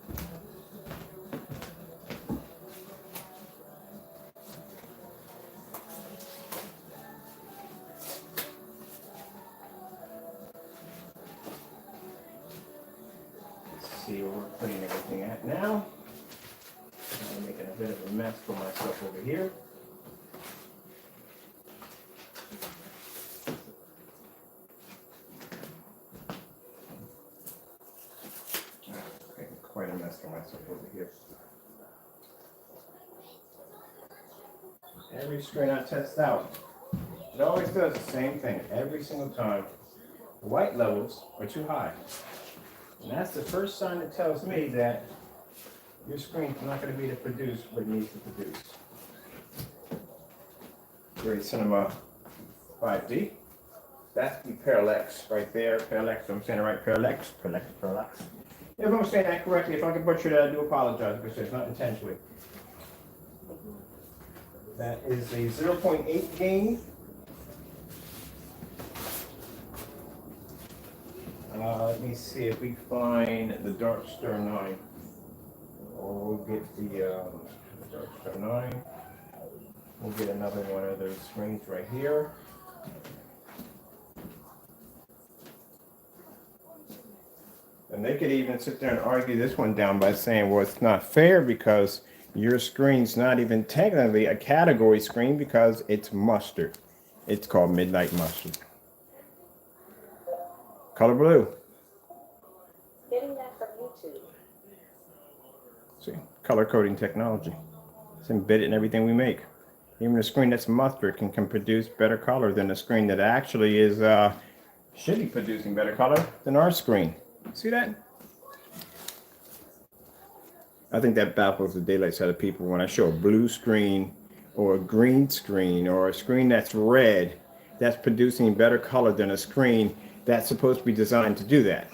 Let's see where we're putting everything at now. I'm making a bit of a mess for myself over here. Quite a mess for myself over here. Every screen I test out, it always does the same thing every single time. The white levels are too high. And that's the first sign that tells me that your screen's not going to be able to produce what it needs to produce. Great Cinema 5D. That's the Parallax right there. Parallax, I'm saying it right, Parallax. If I'm saying that correctly, if I can butcher that, I do apologize because it's not intentionally. That is a 0.8 gain. Let me see if we find the Dark Star 9. Or we'll get the Dark Star 9. We'll get another one of those screens right here. And they could even sit there and argue this one down by saying, well, it's not fair because your screen's not even technically a category screen because it's mustard. It's called Midnight Mustard. Color blue. Getting that from YouTube. See, color coding technology. It's embedded in everything we make. Even a screen that's mustard can produce better color than a screen that actually is should be producing better color than our screen. See that? I think that baffles the daylights out of people when I show a blue screen or a green screen or a screen that's red that's producing better color than a screen that's supposed to be designed to do that.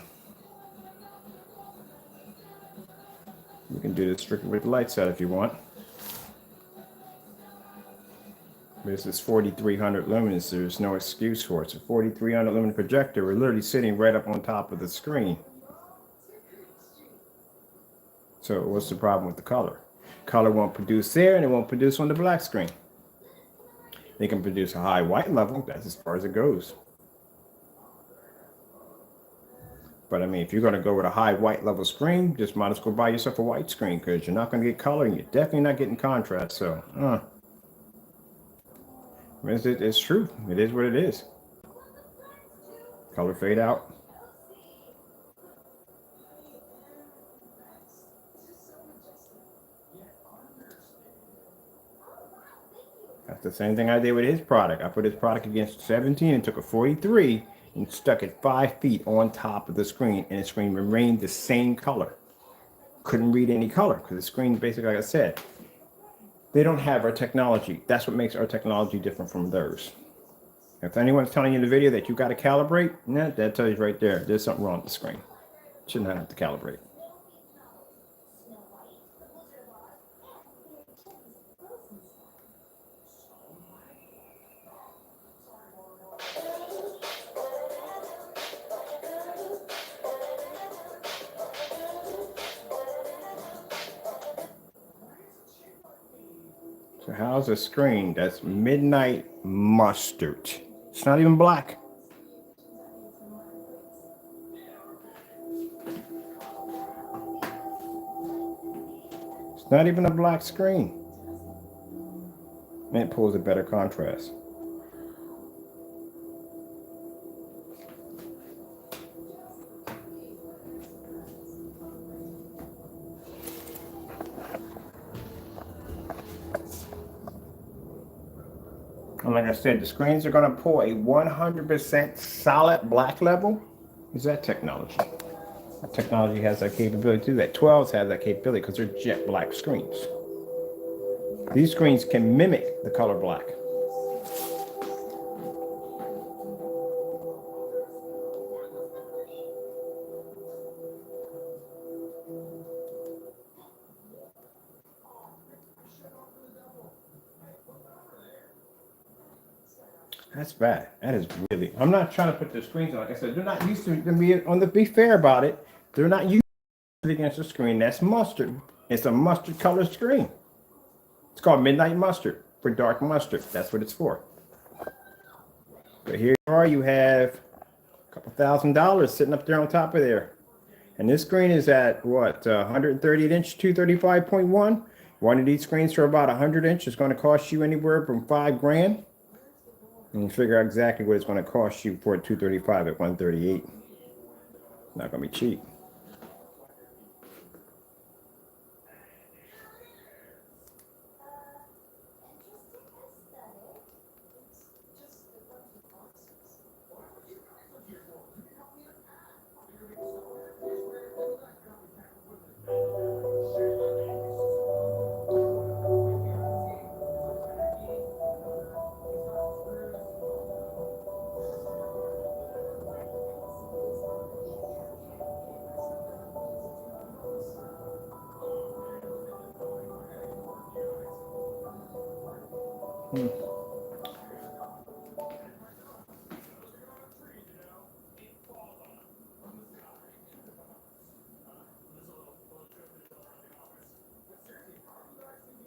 You can do this strictly with the lights out if you want. This is 4,300 lumens. There's no excuse for it. It's a 4,300 lumen projector. We're literally sitting right up on top of the screen. So what's the problem with the color? Color won't produce there and it won't produce on the black screen. They can produce a high white level. That's as far as it goes. But I mean, if you're going to go with a high white level screen, just might as well buy yourself a white screen because you're not going to get color and you're definitely not getting contrast. So, it's true. It is what it is. Color fade out. That's the same thing I did with his product. I put his product against 17 and took a 43 and stuck it 5 feet on top of the screen, and the screen remained the same color. Couldn't read any color because the screen, basically, like I said, they don't have our technology. That's what makes our technology different from theirs. If anyone's telling you in the video that you got to calibrate, that tells you right there, there's something wrong with the screen. Should not have to calibrate. So how's a screen that's midnight mustard? It's not even black. It's not even a black screen. And it pulls a better contrast. And like I said, the screens are going to pull a 100% solid black level. Is that technology? That technology has that capability too. That 12s have that capability because they're jet black screens. These screens can mimic the color black. That's bad. That is really. I'm not trying to put the screens on. Like I said, they're not used to be fair about it. They're not used to against the screen. That's mustard. It's a mustard colored screen. It's called midnight mustard for dark mustard. That's what it's for. But here you are. You have a couple $1,000 sitting up there on top of there, and this screen is at what 138 inch, 235.1. One of these screens for about 100 inch is going to cost you anywhere from $5,000. And you figure out exactly what it's going to cost you for a 235 at 138. Not going to be cheap.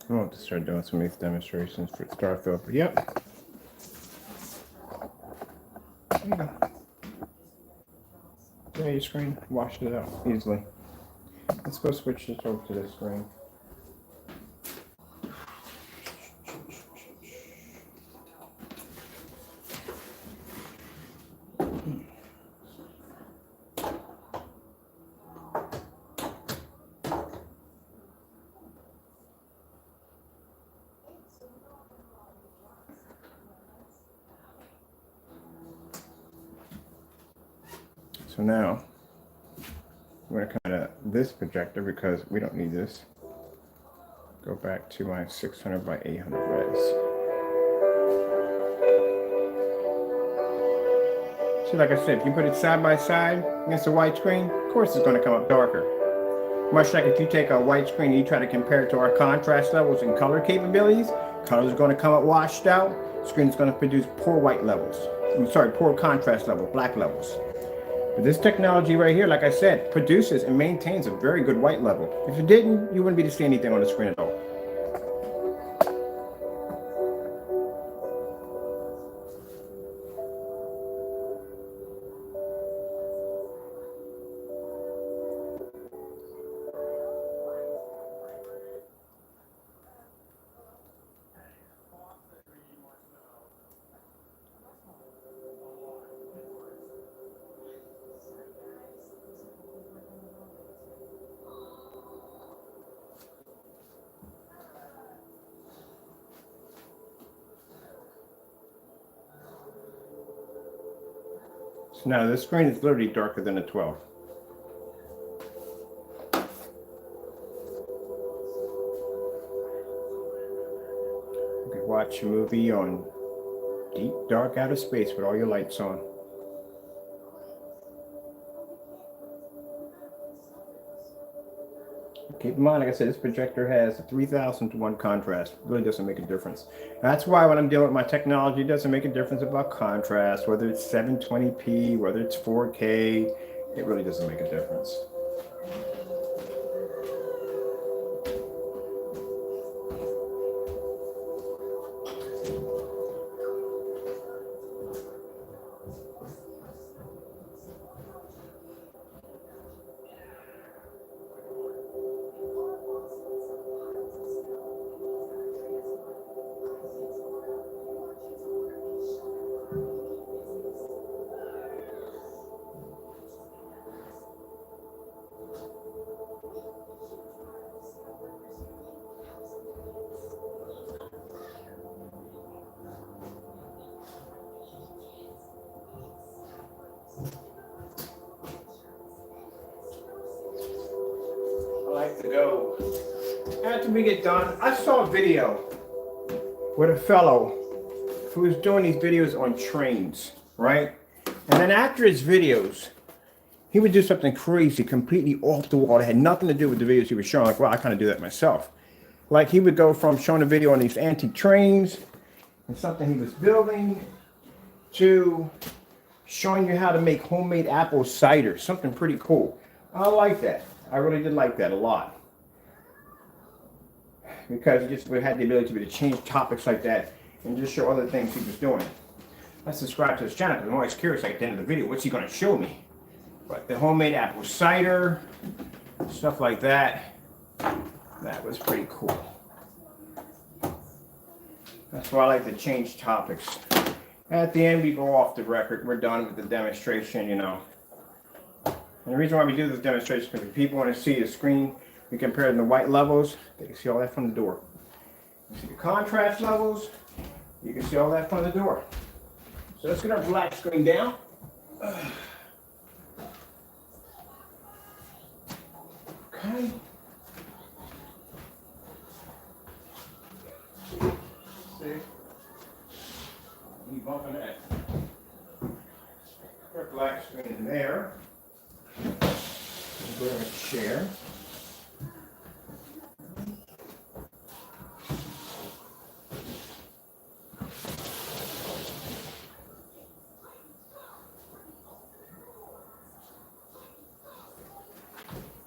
I want to start doing some of these demonstrations for Starfield. But yep. There you go. There your screen. Washed it out easily. Let's go switch this over to this screen. So now I'm going to come out of this projector because we don't need this. Go back to my 600 by 800 res. So like I said, if you put it side by side against a white screen, of course it's going to come up darker. Much like if you take a white screen and you try to compare it to our contrast levels and color capabilities, color is going to come up washed out. Screen is going to produce poor white levels. I'm sorry, poor contrast levels, black levels. But this technology right here, like I said, produces and maintains a very good white level. If it didn't, you wouldn't be able to see anything on the screen at all. So now this screen is literally darker than a 12. You can watch a movie on deep, dark outer space with all your lights on. Keep in mind, like I said, this projector has a 3000 to 1 contrast. It really doesn't make a difference. That's why when I'm dealing with my technology, it doesn't make a difference about contrast, whether it's 720p, whether it's 4K, it really doesn't make a difference. To go. After we get done, I saw a video with a fellow who was doing these videos on trains, right? And then after his videos, he would do something crazy, completely off the wall. It had nothing to do with the videos he was showing. Like, well, I kind of do that myself. Like, he would go from showing a video on these antique trains and something he was building to showing you how to make homemade apple cider, something pretty cool. I like that. I really did like that a lot. Because he just had the ability to change topics like that and just show other things he was doing. Let's subscribe to his channel because I'm always curious, like, at the end of the video, what's he going to show me? But the homemade apple cider, stuff like that, that was pretty cool. That's why I like to change topics. At the end, we go off the record. We're done with the demonstration, you know. And the reason why we do this demonstration is because if people want to see the screen, we compare the white levels, they can see all that from the door. You see the contrast levels, you can see all that from the door. So let's get our black screen down. Okay. See? You bumping that. Put our black screen in there. Go to a chair.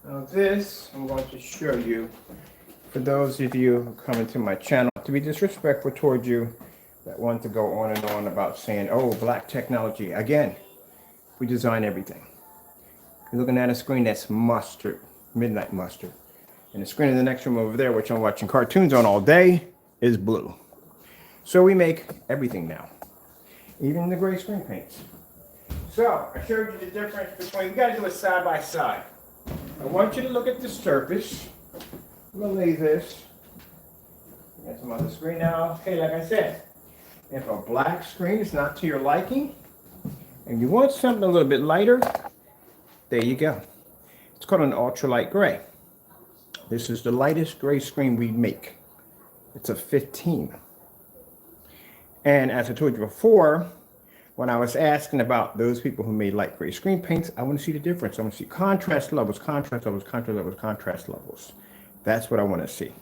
Now this, I'm going to show you, for those of you who come into my channel, to be disrespectful towards you, that want to go on and on about saying, oh, black technology. Again, we design everything. You're looking at a screen that's mustard, midnight mustard. And the screen in the next room over there, which I'm watching cartoons on all day, is blue. So we make everything now, even the gray screen paints. So I showed you the difference between, you gotta do it side by side. I want you to look at the surface. I'm gonna lay this. Got some other screen now. Okay, like I said, if a black screen is not to your liking, and you want something a little bit lighter, there you go. It's called an ultralight gray. This is the lightest gray screen we make. It's a 15. And as I told you before, when I was asking about those people who made light gray screen paints, I want to see the difference. I want to see contrast levels, contrast levels, contrast levels, contrast levels. That's what I want to see.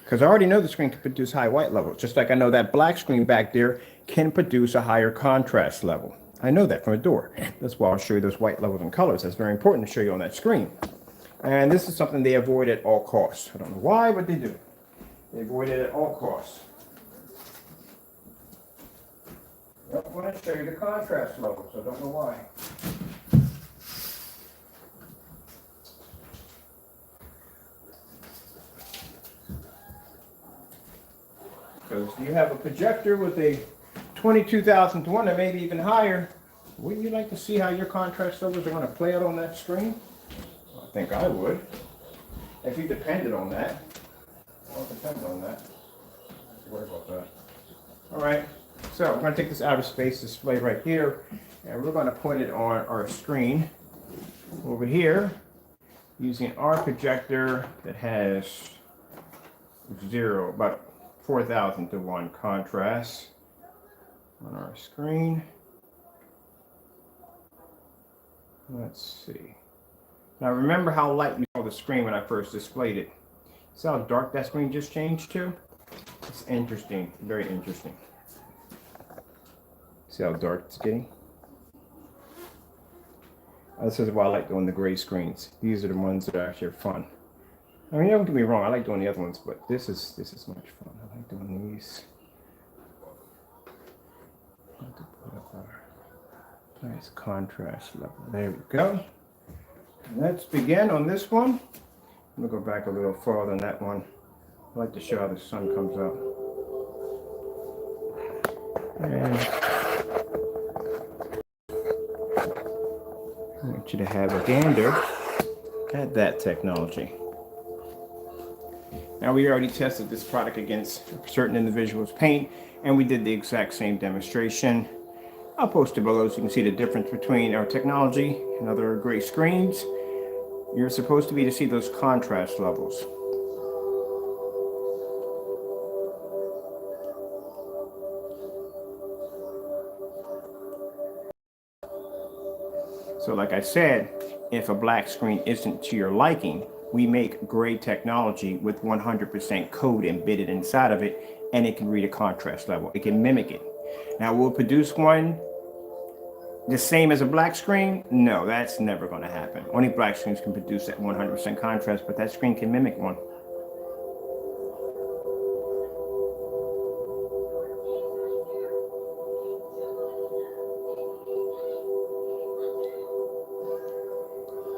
Because I already know the screen can produce high white levels, just like I know that black screen back there can produce a higher contrast level. I know that from a door. That's why I'll show you those white levels and colors. That's very important to show you on that screen. And this is something they avoid at all costs. I don't know why, but they do. They avoid it at all costs. I want to show you the contrast levels. I don't know why. Because you have a projector with a 22,000 to 1 or maybe even higher. Wouldn't you like to see how your contrast levels are going to play out on that screen? I think I would. If you depended on that. I'll depend on that. Worry about that. All right. So we're going to take this outer space display right here, and we're going to put it on our screen over here using our projector that has about 4,000 to 1 contrast on our screen. Let's see. Now remember how light you saw the screen when I first displayed it. See how dark that screen just changed to? It's interesting, very interesting. See how dark it's getting? This is why I like doing the gray screens. These are the ones that are actually fun. I mean, don't get me wrong, I like doing the other ones, but this is much fun. I like doing these. Nice contrast level. There we go. Let's begin on this one. I'm gonna go back a little farther than that one. I like to show how the sun comes out. And I want you to have a gander at that technology. Now, we already tested this product against certain individuals' paint, and we did the exact same demonstration. I'll post it below so you can see the difference between our technology and other gray screens. You're supposed to be to see those contrast levels. So like I said, if a black screen isn't to your liking, we make gray technology with 100% code embedded inside of it, and it can read a contrast level. It can mimic it. Now, will it produce one the same as a black screen? No, that's never going to happen. Only black screens can produce that 100% contrast, but that screen can mimic one.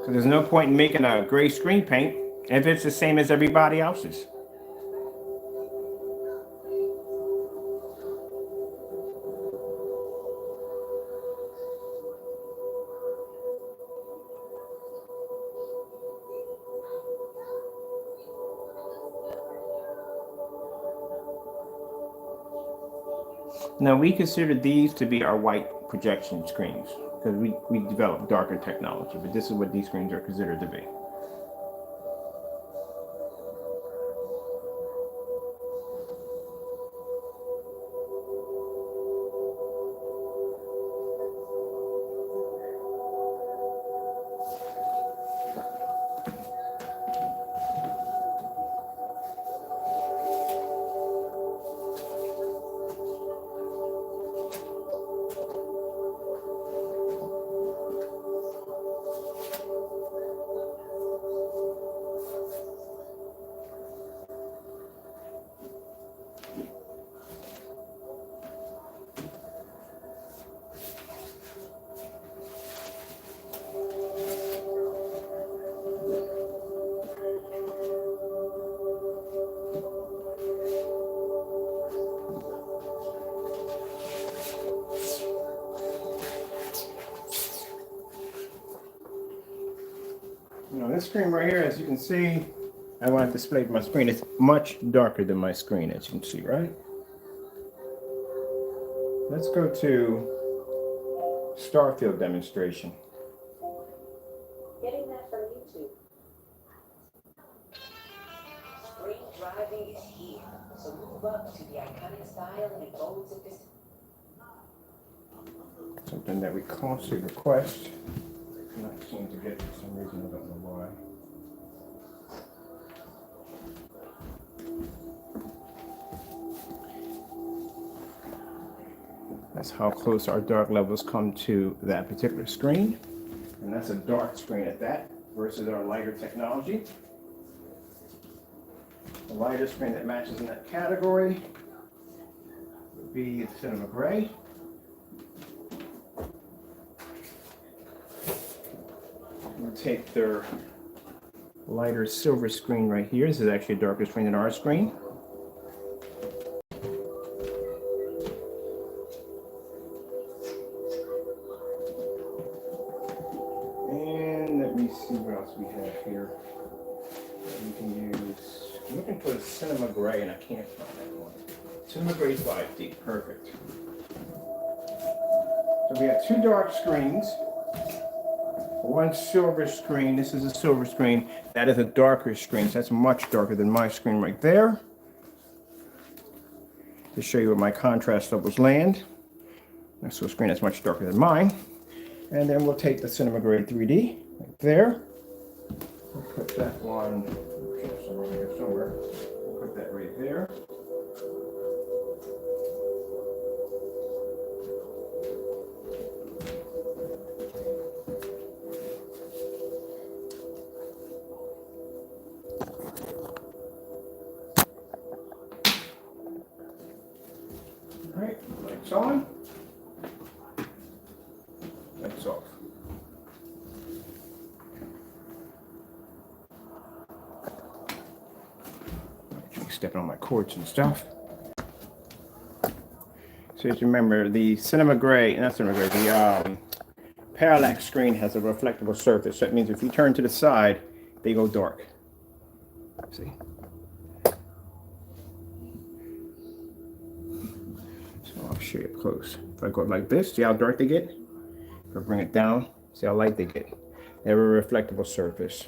So there's no point in making a gray screen paint if it's the same as everybody else's. Now, we consider these to be our white projection screens because we developed darker technology, but this is what these screens are considered to be. This screen right here, as you can see, I want to display my screen. It's much darker than my screen, as you can see, right? Let's go to Starfield demonstration. Get move up to the iconic style and folds of this. Something that we constantly request. I'm not keen to get for some reason, I don't know why. That's how close our dark levels come to that particular screen. And that's a dark screen at that versus our lighter technology. The lighter screen that matches in that category would be the cinema gray. We'll take their lighter silver screen right here. This is actually a darker screen than our screen. And let me see what else we have here. We can use, I'm looking for the cinema gray and I can't find that one. Cinema gray 5D, perfect. So we have two dark screens, one silver screen. This is a silver screen. That is a darker screen. So that's much darker than my screen right there. To show you where my contrast levels land. That's a screen that's much darker than mine. And then we'll take the cinema gray 3D right there. We'll put that one somewhere. We'll put that right there. All right, lights on, lights off. Stepping on my cords and stuff. So as you remember, the cinema gray, not cinema gray, the parallax screen has a reflectable surface. So that means if you turn to the side, they go dark. See? So I'll show you up close. If I go like this, see how dark they get? If I bring it down, see how light they get? They have a reflectable surface.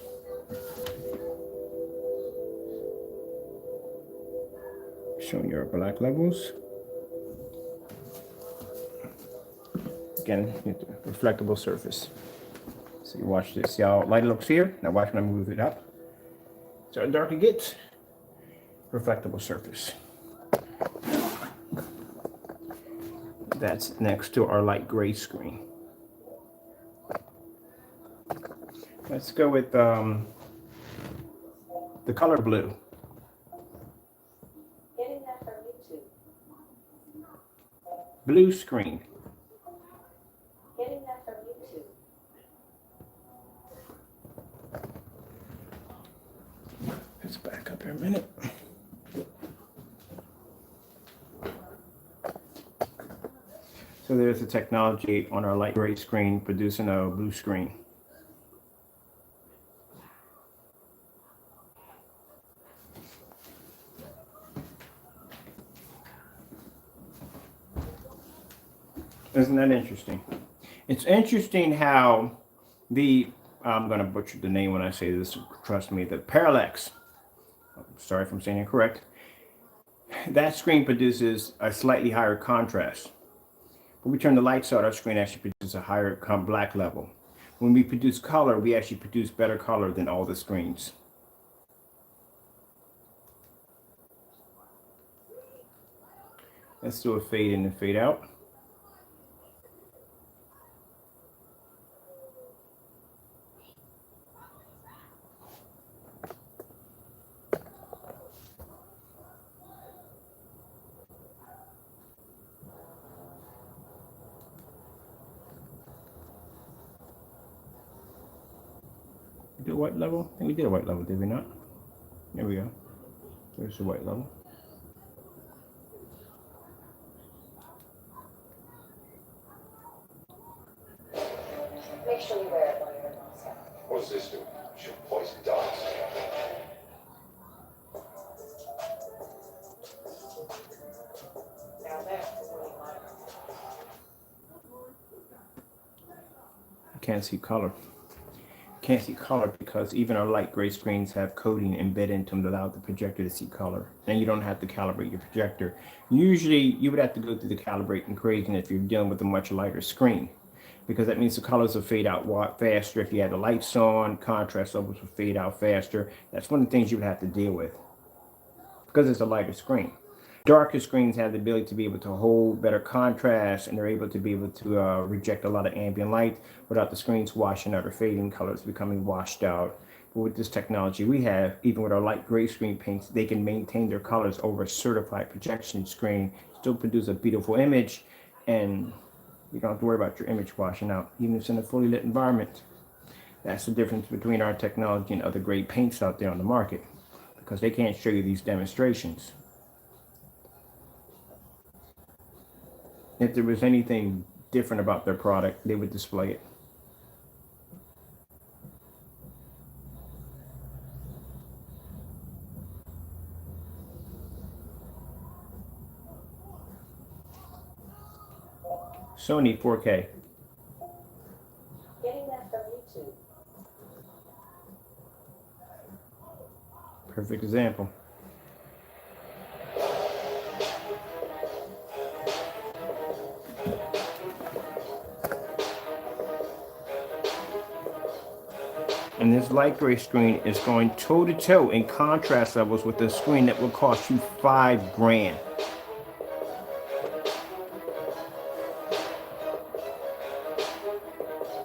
Showing your black levels. Again, reflectable surface. So you watch this. See how light it looks here? Now watch when I move it up. So how dark it gets. Reflectable surface. That's next to our light gray screen. Let's go with the color blue. Getting that from YouTube. Blue screen. Getting that from YouTube. Let's back up here a minute. So there's the technology on our light gray screen producing a blue screen. Isn't that interesting? It's interesting how the, I'm going to butcher the name when I say this, trust me, the parallax, sorry if I'm saying it correct, that screen produces a slightly higher contrast. When we turn the lights out, our screen actually produces a higher black level. When we produce color, we actually produce better color than all the screens. Let's do a fade in and fade out. Do a white level? I think we did a white level, did we not? There we go. There's the white level. Make sure you wear it while you're in Moscow. What does this do? Shoot poison darts? Down there, where you want it. I can't see color. can't see color because even our light gray screens have coding embedded into them that allow the projector to see color. And you don't have to calibrate your projector. Usually you would have to go through the calibrating crazy if you're dealing with a much lighter screen, because that means the colors will fade out faster. If you had the lights on, contrast levels will fade out faster. That's one of the things you would have to deal with because it's a lighter screen. Darker screens have the ability to be able to hold better contrast, and they're able to be able to reject a lot of ambient light without the screens washing out or fading, colors becoming washed out. But with this technology we have, even with our light gray screen paints, they can maintain their colors over a certified projection screen, still produce a beautiful image, and you don't have to worry about your image washing out, even if it's in a fully lit environment. That's the difference between our technology and other great paints out there on the market, because they can't show you these demonstrations. If there was anything different about their product, they would display it. Sony 4K. Getting that from YouTube. Perfect example. And this light gray screen is going toe to toe in contrast levels with the screen that will cost you $5,000.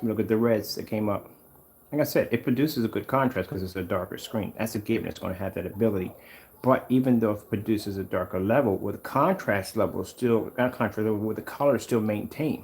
Look at the reds that came up. Like I said, it produces a good contrast because it's a darker screen. That's a given. It's going to have that ability. But even though it produces a darker level, with the contrast level still, not contrast level, with the color still maintained.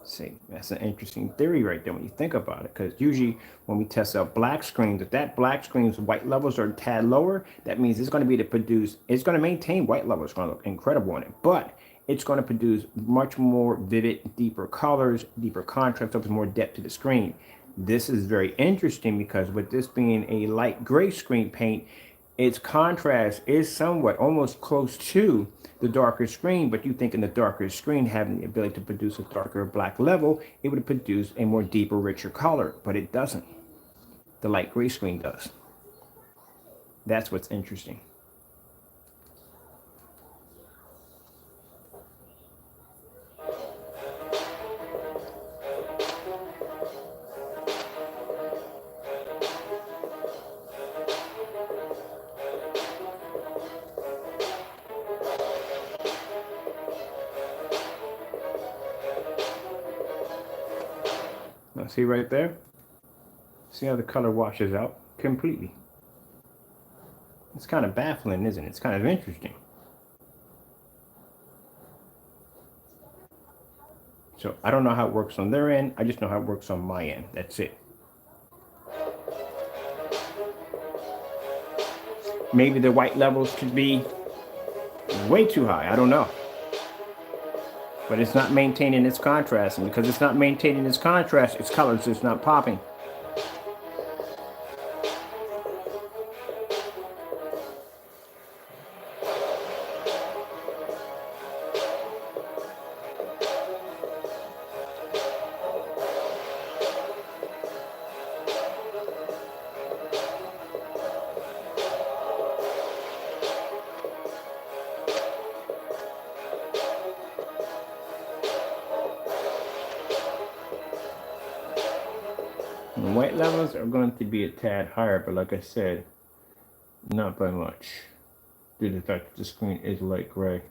See, that's an interesting theory right there when you think about it, because usually when we test out black screens, if that black screen's white levels are a tad lower, that means it's going to be to produce, it's going to maintain white levels. It's going to look incredible on it, but it's going to produce much more vivid, deeper colors, deeper contrast, up more depth to the screen. This is very interesting because with this being a light gray screen paint, its contrast is somewhat almost close to the darker screen, but you think in the darker screen having the ability to produce a darker black level, it would produce a more deeper, richer color, but it doesn't. The light gray screen does. That's what's interesting. Now see right there? See how the color washes out completely? It's kind of baffling, isn't it? It's kind of interesting. So I don't know how it works on their end. I just know how it works on my end. That's it. Maybe the white levels could be way too high. I don't know. But it's not maintaining its contrast. And because it's not maintaining its contrast, its colors is not popping. The white levels are going to be a tad higher, but like I said, not by much, due to the fact that the screen is light gray.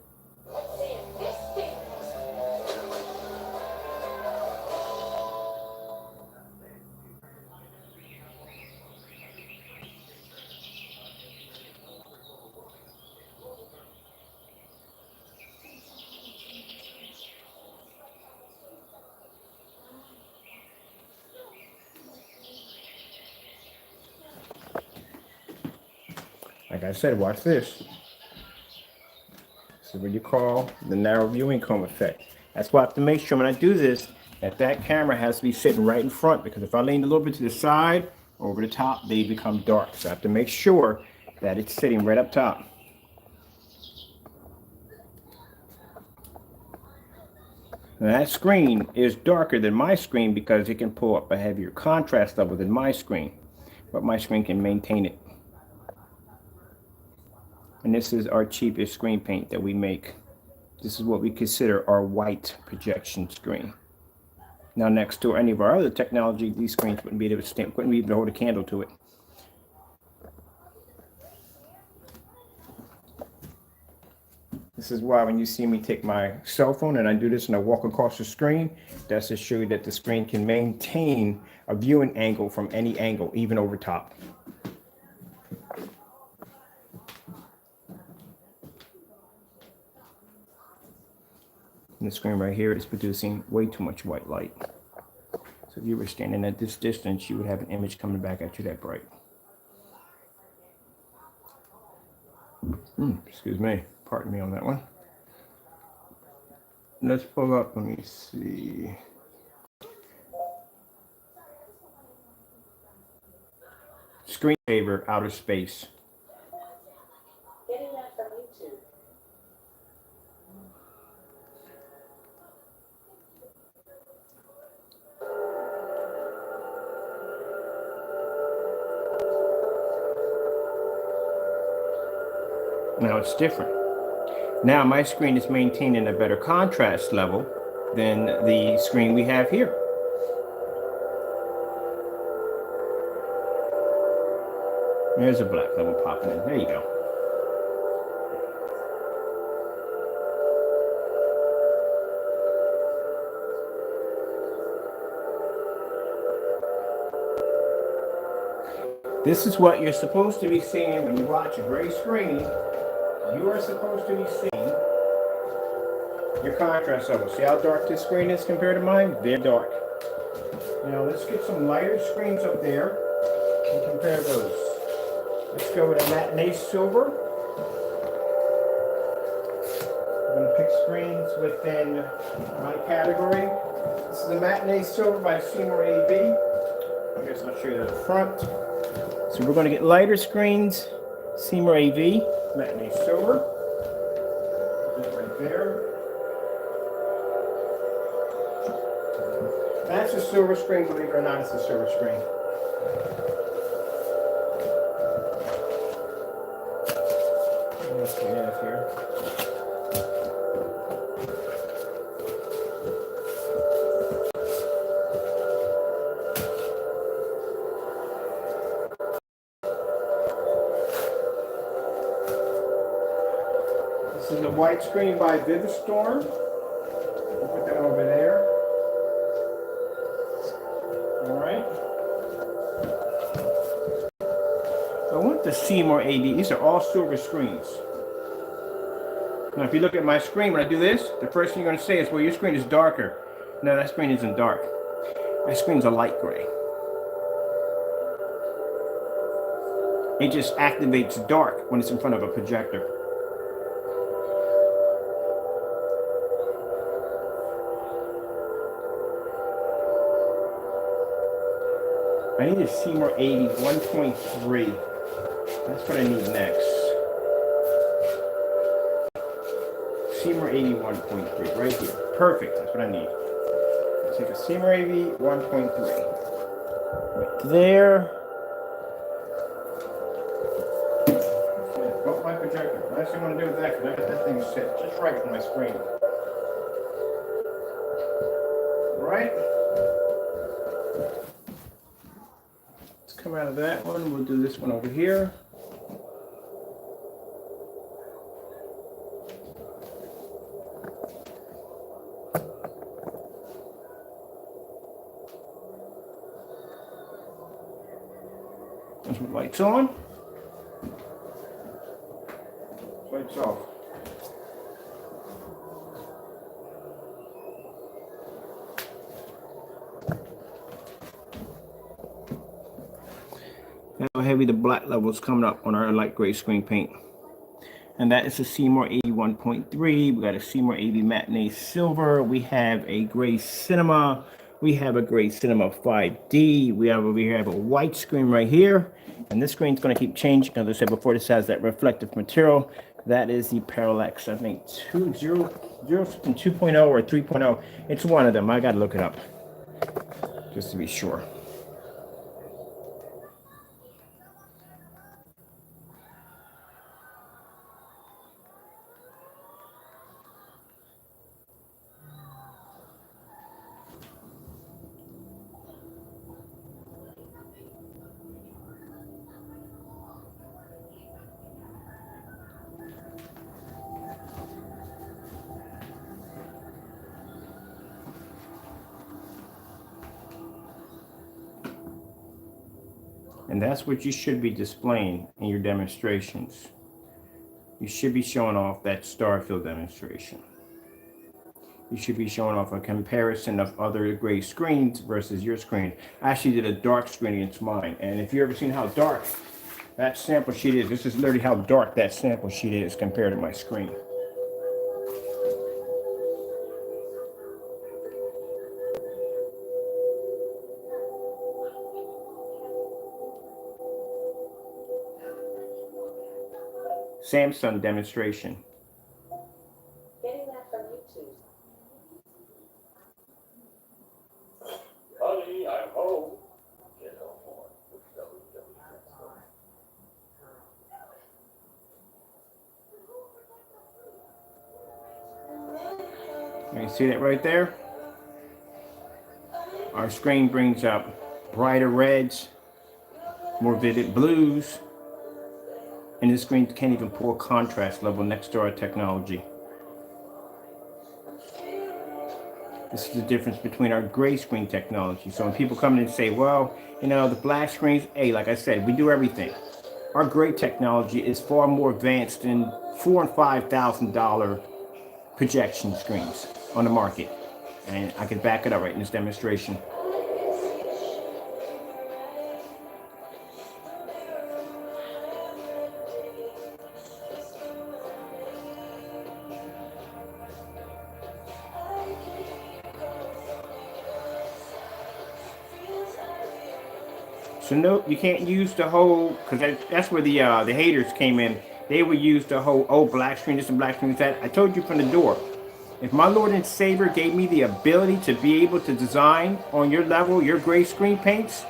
Like I said, watch this. This is what you call the narrow viewing cone effect. That's why I have to make sure when I do this, that camera has to be sitting right in front, because if I lean a little bit to the side or over the top, they become dark. So I have to make sure that it's sitting right up top. Now that screen is darker than my screen because it can pull up a heavier contrast level than my screen, but my screen can maintain it. And this is our cheapest screen paint that we make. This is what we consider our white projection screen. Now, next to any of our other technology, these screens wouldn't be able to stand, wouldn't be able to hold a candle to it. This is why when you see me take my cell phone and I do this and I walk across the screen, that's to show you that the screen can maintain a viewing angle from any angle, even over top. And the screen right here is producing way too much white light. So if you were standing at this distance, you would have an image coming back at you that bright. Excuse me, pardon me on that one. Let's pull up, let me see. Screensaver, outer space. Getting that from YouTube. Now it's different. Now my screen is maintaining a better contrast level than the screen we have here. There's a black level popping in. There you go. This is what you're supposed to be seeing when you watch a gray screen. You are supposed to be seeing your contrast level. See how dark this screen is compared to mine? They're dark. Now let's get some lighter screens up there and compare those. Let's go with a matinee silver. I'm going to pick screens within my category. This is the matinee silver by Seymour AV. I guess I'll show you the front. So we're going to get lighter screens, Seymour AV, matinee silver. That right there. That's a silver screen, believe it or not, it's a silver screen. What else do we have here? This is the white screen by Vivistorm. We'll put that over there. All right. I want the Seymour AD. These are all silver screens. Now, if you look at my screen, when I do this, the first thing you're going to say is, well, your screen is darker. No, that screen isn't dark. My screen's a light gray. It just activates dark when it's in front of a projector. I need a Seymour 80 1.3. That's what I need next. Seymour 80 1.3 right here. Perfect. That's what I need. Let's take a Seymour 80 1.3. Right there. Oh, my projector. Last thing I want to do with that because I got that thing set just right on my screen. All right. Come out of that one, we'll do this one over here. There's my lights on. Lights off. How heavy the black levels coming up on our light gray screen paint. And that is a Seymour 81.3. We got a Seymour 80 matinee silver. We have a gray cinema. We have a gray cinema 5D. We have over here have a white screen right here. And this screen's going to keep changing. As I said before, this has that reflective material. That is the Parallax, I think 2.0 or 3.0. It's one of them. I got to look it up just to be sure. And that's what you should be displaying in your demonstrations. You should be showing off that star field demonstration. You should be showing off a comparison of other gray screens versus your screen. I actually did a dark screen against mine. And if you've ever seen how dark that sample sheet is, this is literally how dark that sample sheet is compared to my screen. Samsung demonstration. Getting that from YouTube. Honey, I'm home. You see that right there? Our screen brings up brighter reds, more vivid blues, and this screen can't even pull contrast level next to our technology. This is the difference between our gray screen technology. So when people come in and say, well, you know, the black screens, hey, like I said, we do everything. Our gray technology is far more advanced than $4,000 and $5,000 projection screens on the market. And I can back it up right in this demonstration. So no, you can't use the whole, because that's where the haters came in. They would use the whole, oh, black screen, this and black screen, that. I told you from the door. If my Lord and Savior gave me the ability to be able to design on your level, your gray screen paints,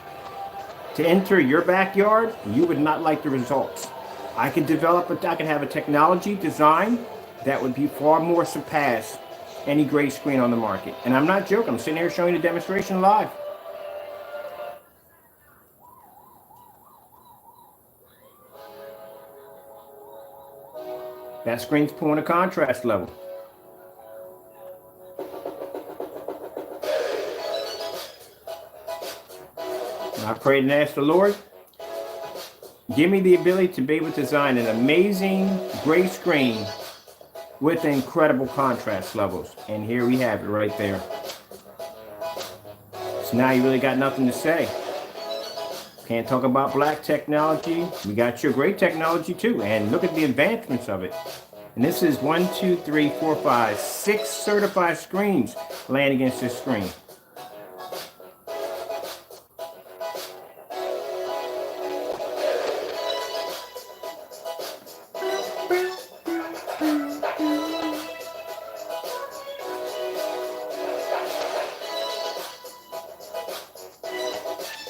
to enter your backyard, you would not like the results. I could have a technology design that would be far more surpass any gray screen on the market. And I'm not joking. I'm sitting here showing the demonstration live. That screen's pulling a contrast level. And I prayed and asked the Lord, give me the ability to be able to design an amazing gray screen with incredible contrast levels. And here we have it right there. So now you really got nothing to say. Can't talk about black technology. We got your gray technology too. And look at the advancements of it. And this is 1, 2, 3, 4, 5, 6 certified screens laying against this screen.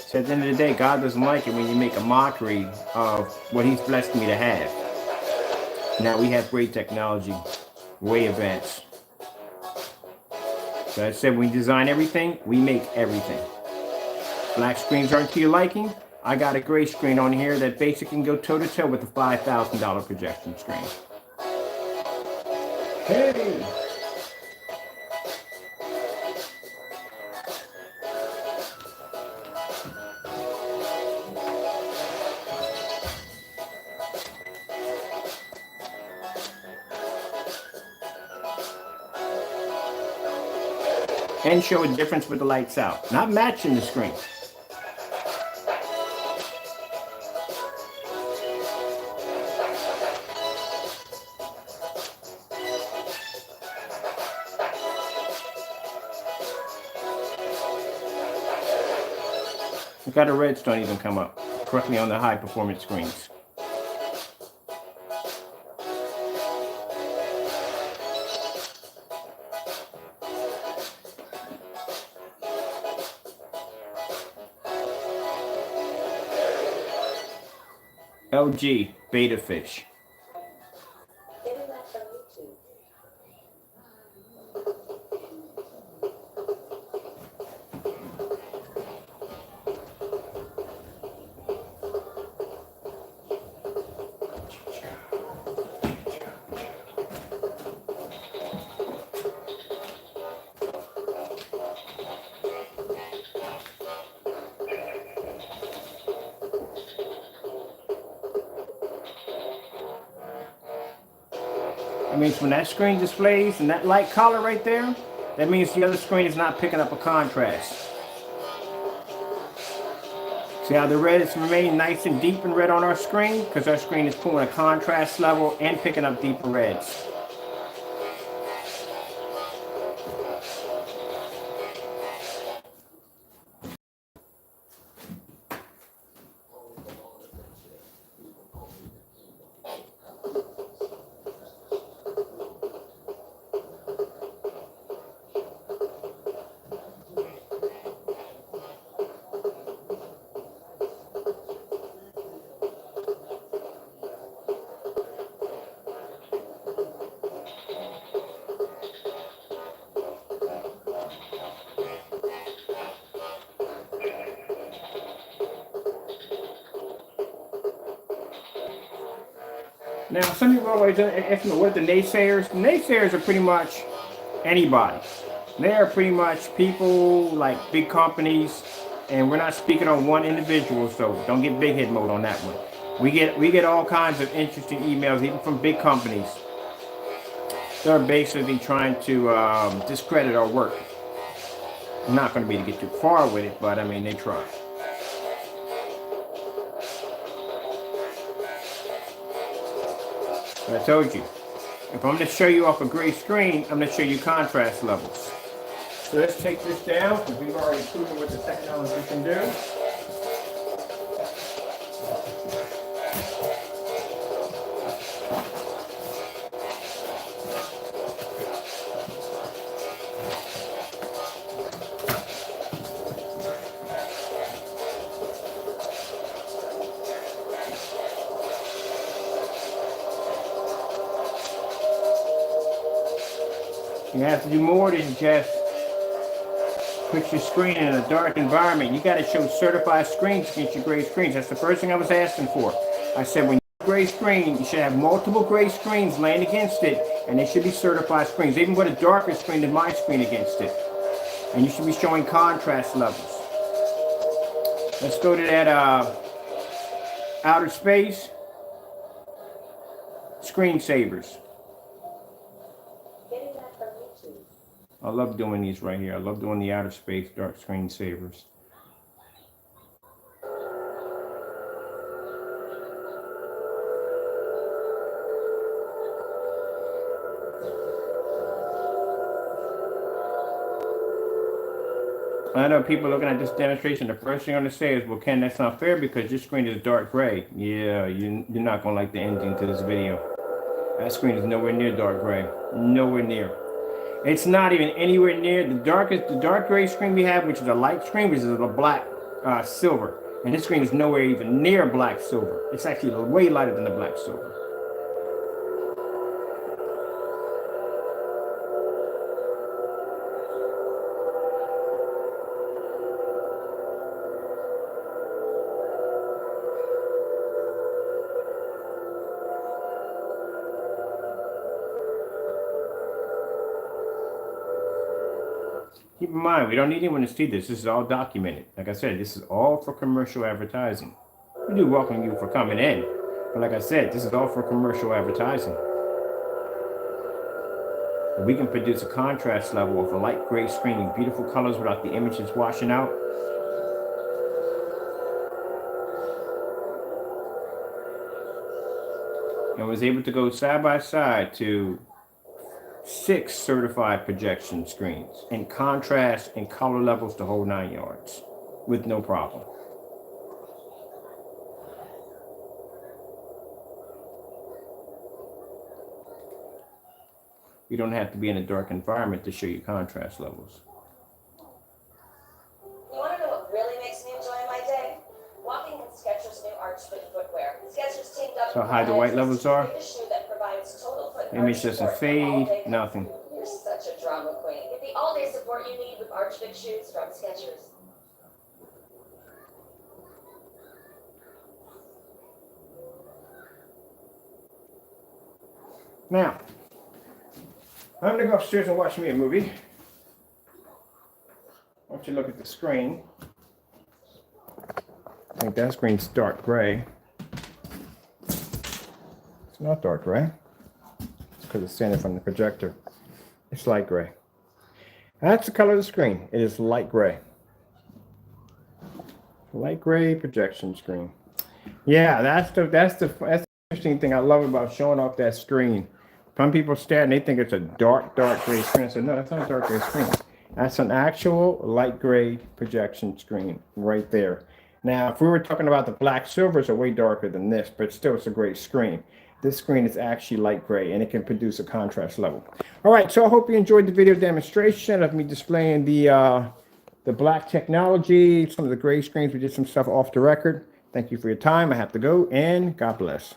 So at the end of the day, God doesn't like it when you make a mockery of what He's blessed me to have. Now we have great technology, way advanced. So I said, when we design everything, we make everything. Black screens aren't to your liking. I got a gray screen on here that basically can go toe-to-toe with a $5,000 projection screen. Hey! And show a difference with the lights out, not matching the screen. Look how the reds don't even come up correctly on the high performance screens. LG beta fish. Getting that from YouTube. That means when that screen displays and that light color right there, that means the other screen is not picking up a contrast. See how the red is remaining nice and deep and red on our screen? Because our screen is pulling a contrast level and picking up deeper reds. Now, some people always ask me what are the naysayers. The naysayers are pretty much anybody. They are pretty much people like big companies, and we're not speaking on one individual, so don't get big head mode on that one. We get all kinds of interesting emails, even from big companies. They're basically trying to discredit our work. I'm not going to be able to get too far with it, but I mean, they try. But I told you, if I'm going to show you off a gray screen, I'm going to show you contrast levels. So let's take this down, because we've already proven what the technology can do. You have to do more than just put your screen in a dark environment. You got to show certified screens against your gray screens. That's the first thing I was asking for. I said when you have a gray screen, you should have multiple gray screens laying against it, and they should be certified screens. Even put a darker screen than my screen against it. And you should be showing contrast levels. Let's go to that outer space. Screensavers. Getting that from YouTube. I love doing these right here. I love doing the outer space dark screensavers. I know people looking at this demonstration, the first thing I'm going to say is, well, Ken, that's not fair because your screen is dark gray. Yeah, you're not going to like the ending to this video. That screen is nowhere near dark gray. Nowhere near. It's not even anywhere near the dark gray screen we have, which is a light screen, which is a black silver. And this screen is nowhere even near black silver. It's actually way lighter than the black silver. Keep in mind, we don't need anyone to see this. This is all documented. Like I said, this is all for commercial advertising. We do welcome you for coming in. But like I said, this is all for commercial advertising. We can produce a contrast level of a light gray screen in beautiful colors without the images washing out. And was able to go side by side to 6 certified projection screens in contrast and color levels the whole 9 yards with no problem. You don't have to be in a dark environment to show you contrast levels. You want to know what really makes me enjoy my day? Walking in Skechers' new arch-fit footwear. Skechers teamed up So with how the white levels are? a shoe that provides total foot Maybe it's just a support for all fade, day. nothing. You're such a drama queen. Get the all-day support you need with arch-fit shoes from Skechers. Now, I'm gonna go upstairs and watch me a movie. I want you to look at the screen. I think that screen's dark gray. It's not dark gray. It's because it's standing from the projector. It's light gray. That's the color of the screen. It is light gray. Light gray projection screen. Yeah, that's the interesting thing I love about showing off that screen. Some people stare and they think it's a dark gray screen. I said, no, that's not a dark gray screen. That's an actual light gray projection screen right there. Now, if we were talking about the black silvers are way darker than this, but still it's a great screen. This screen is actually light gray and it can produce a contrast level. All right, so I hope you enjoyed the video demonstration of me displaying the black technology, some of the gray screens. We did some stuff off the record. Thank you for your time. I have to go, and God bless.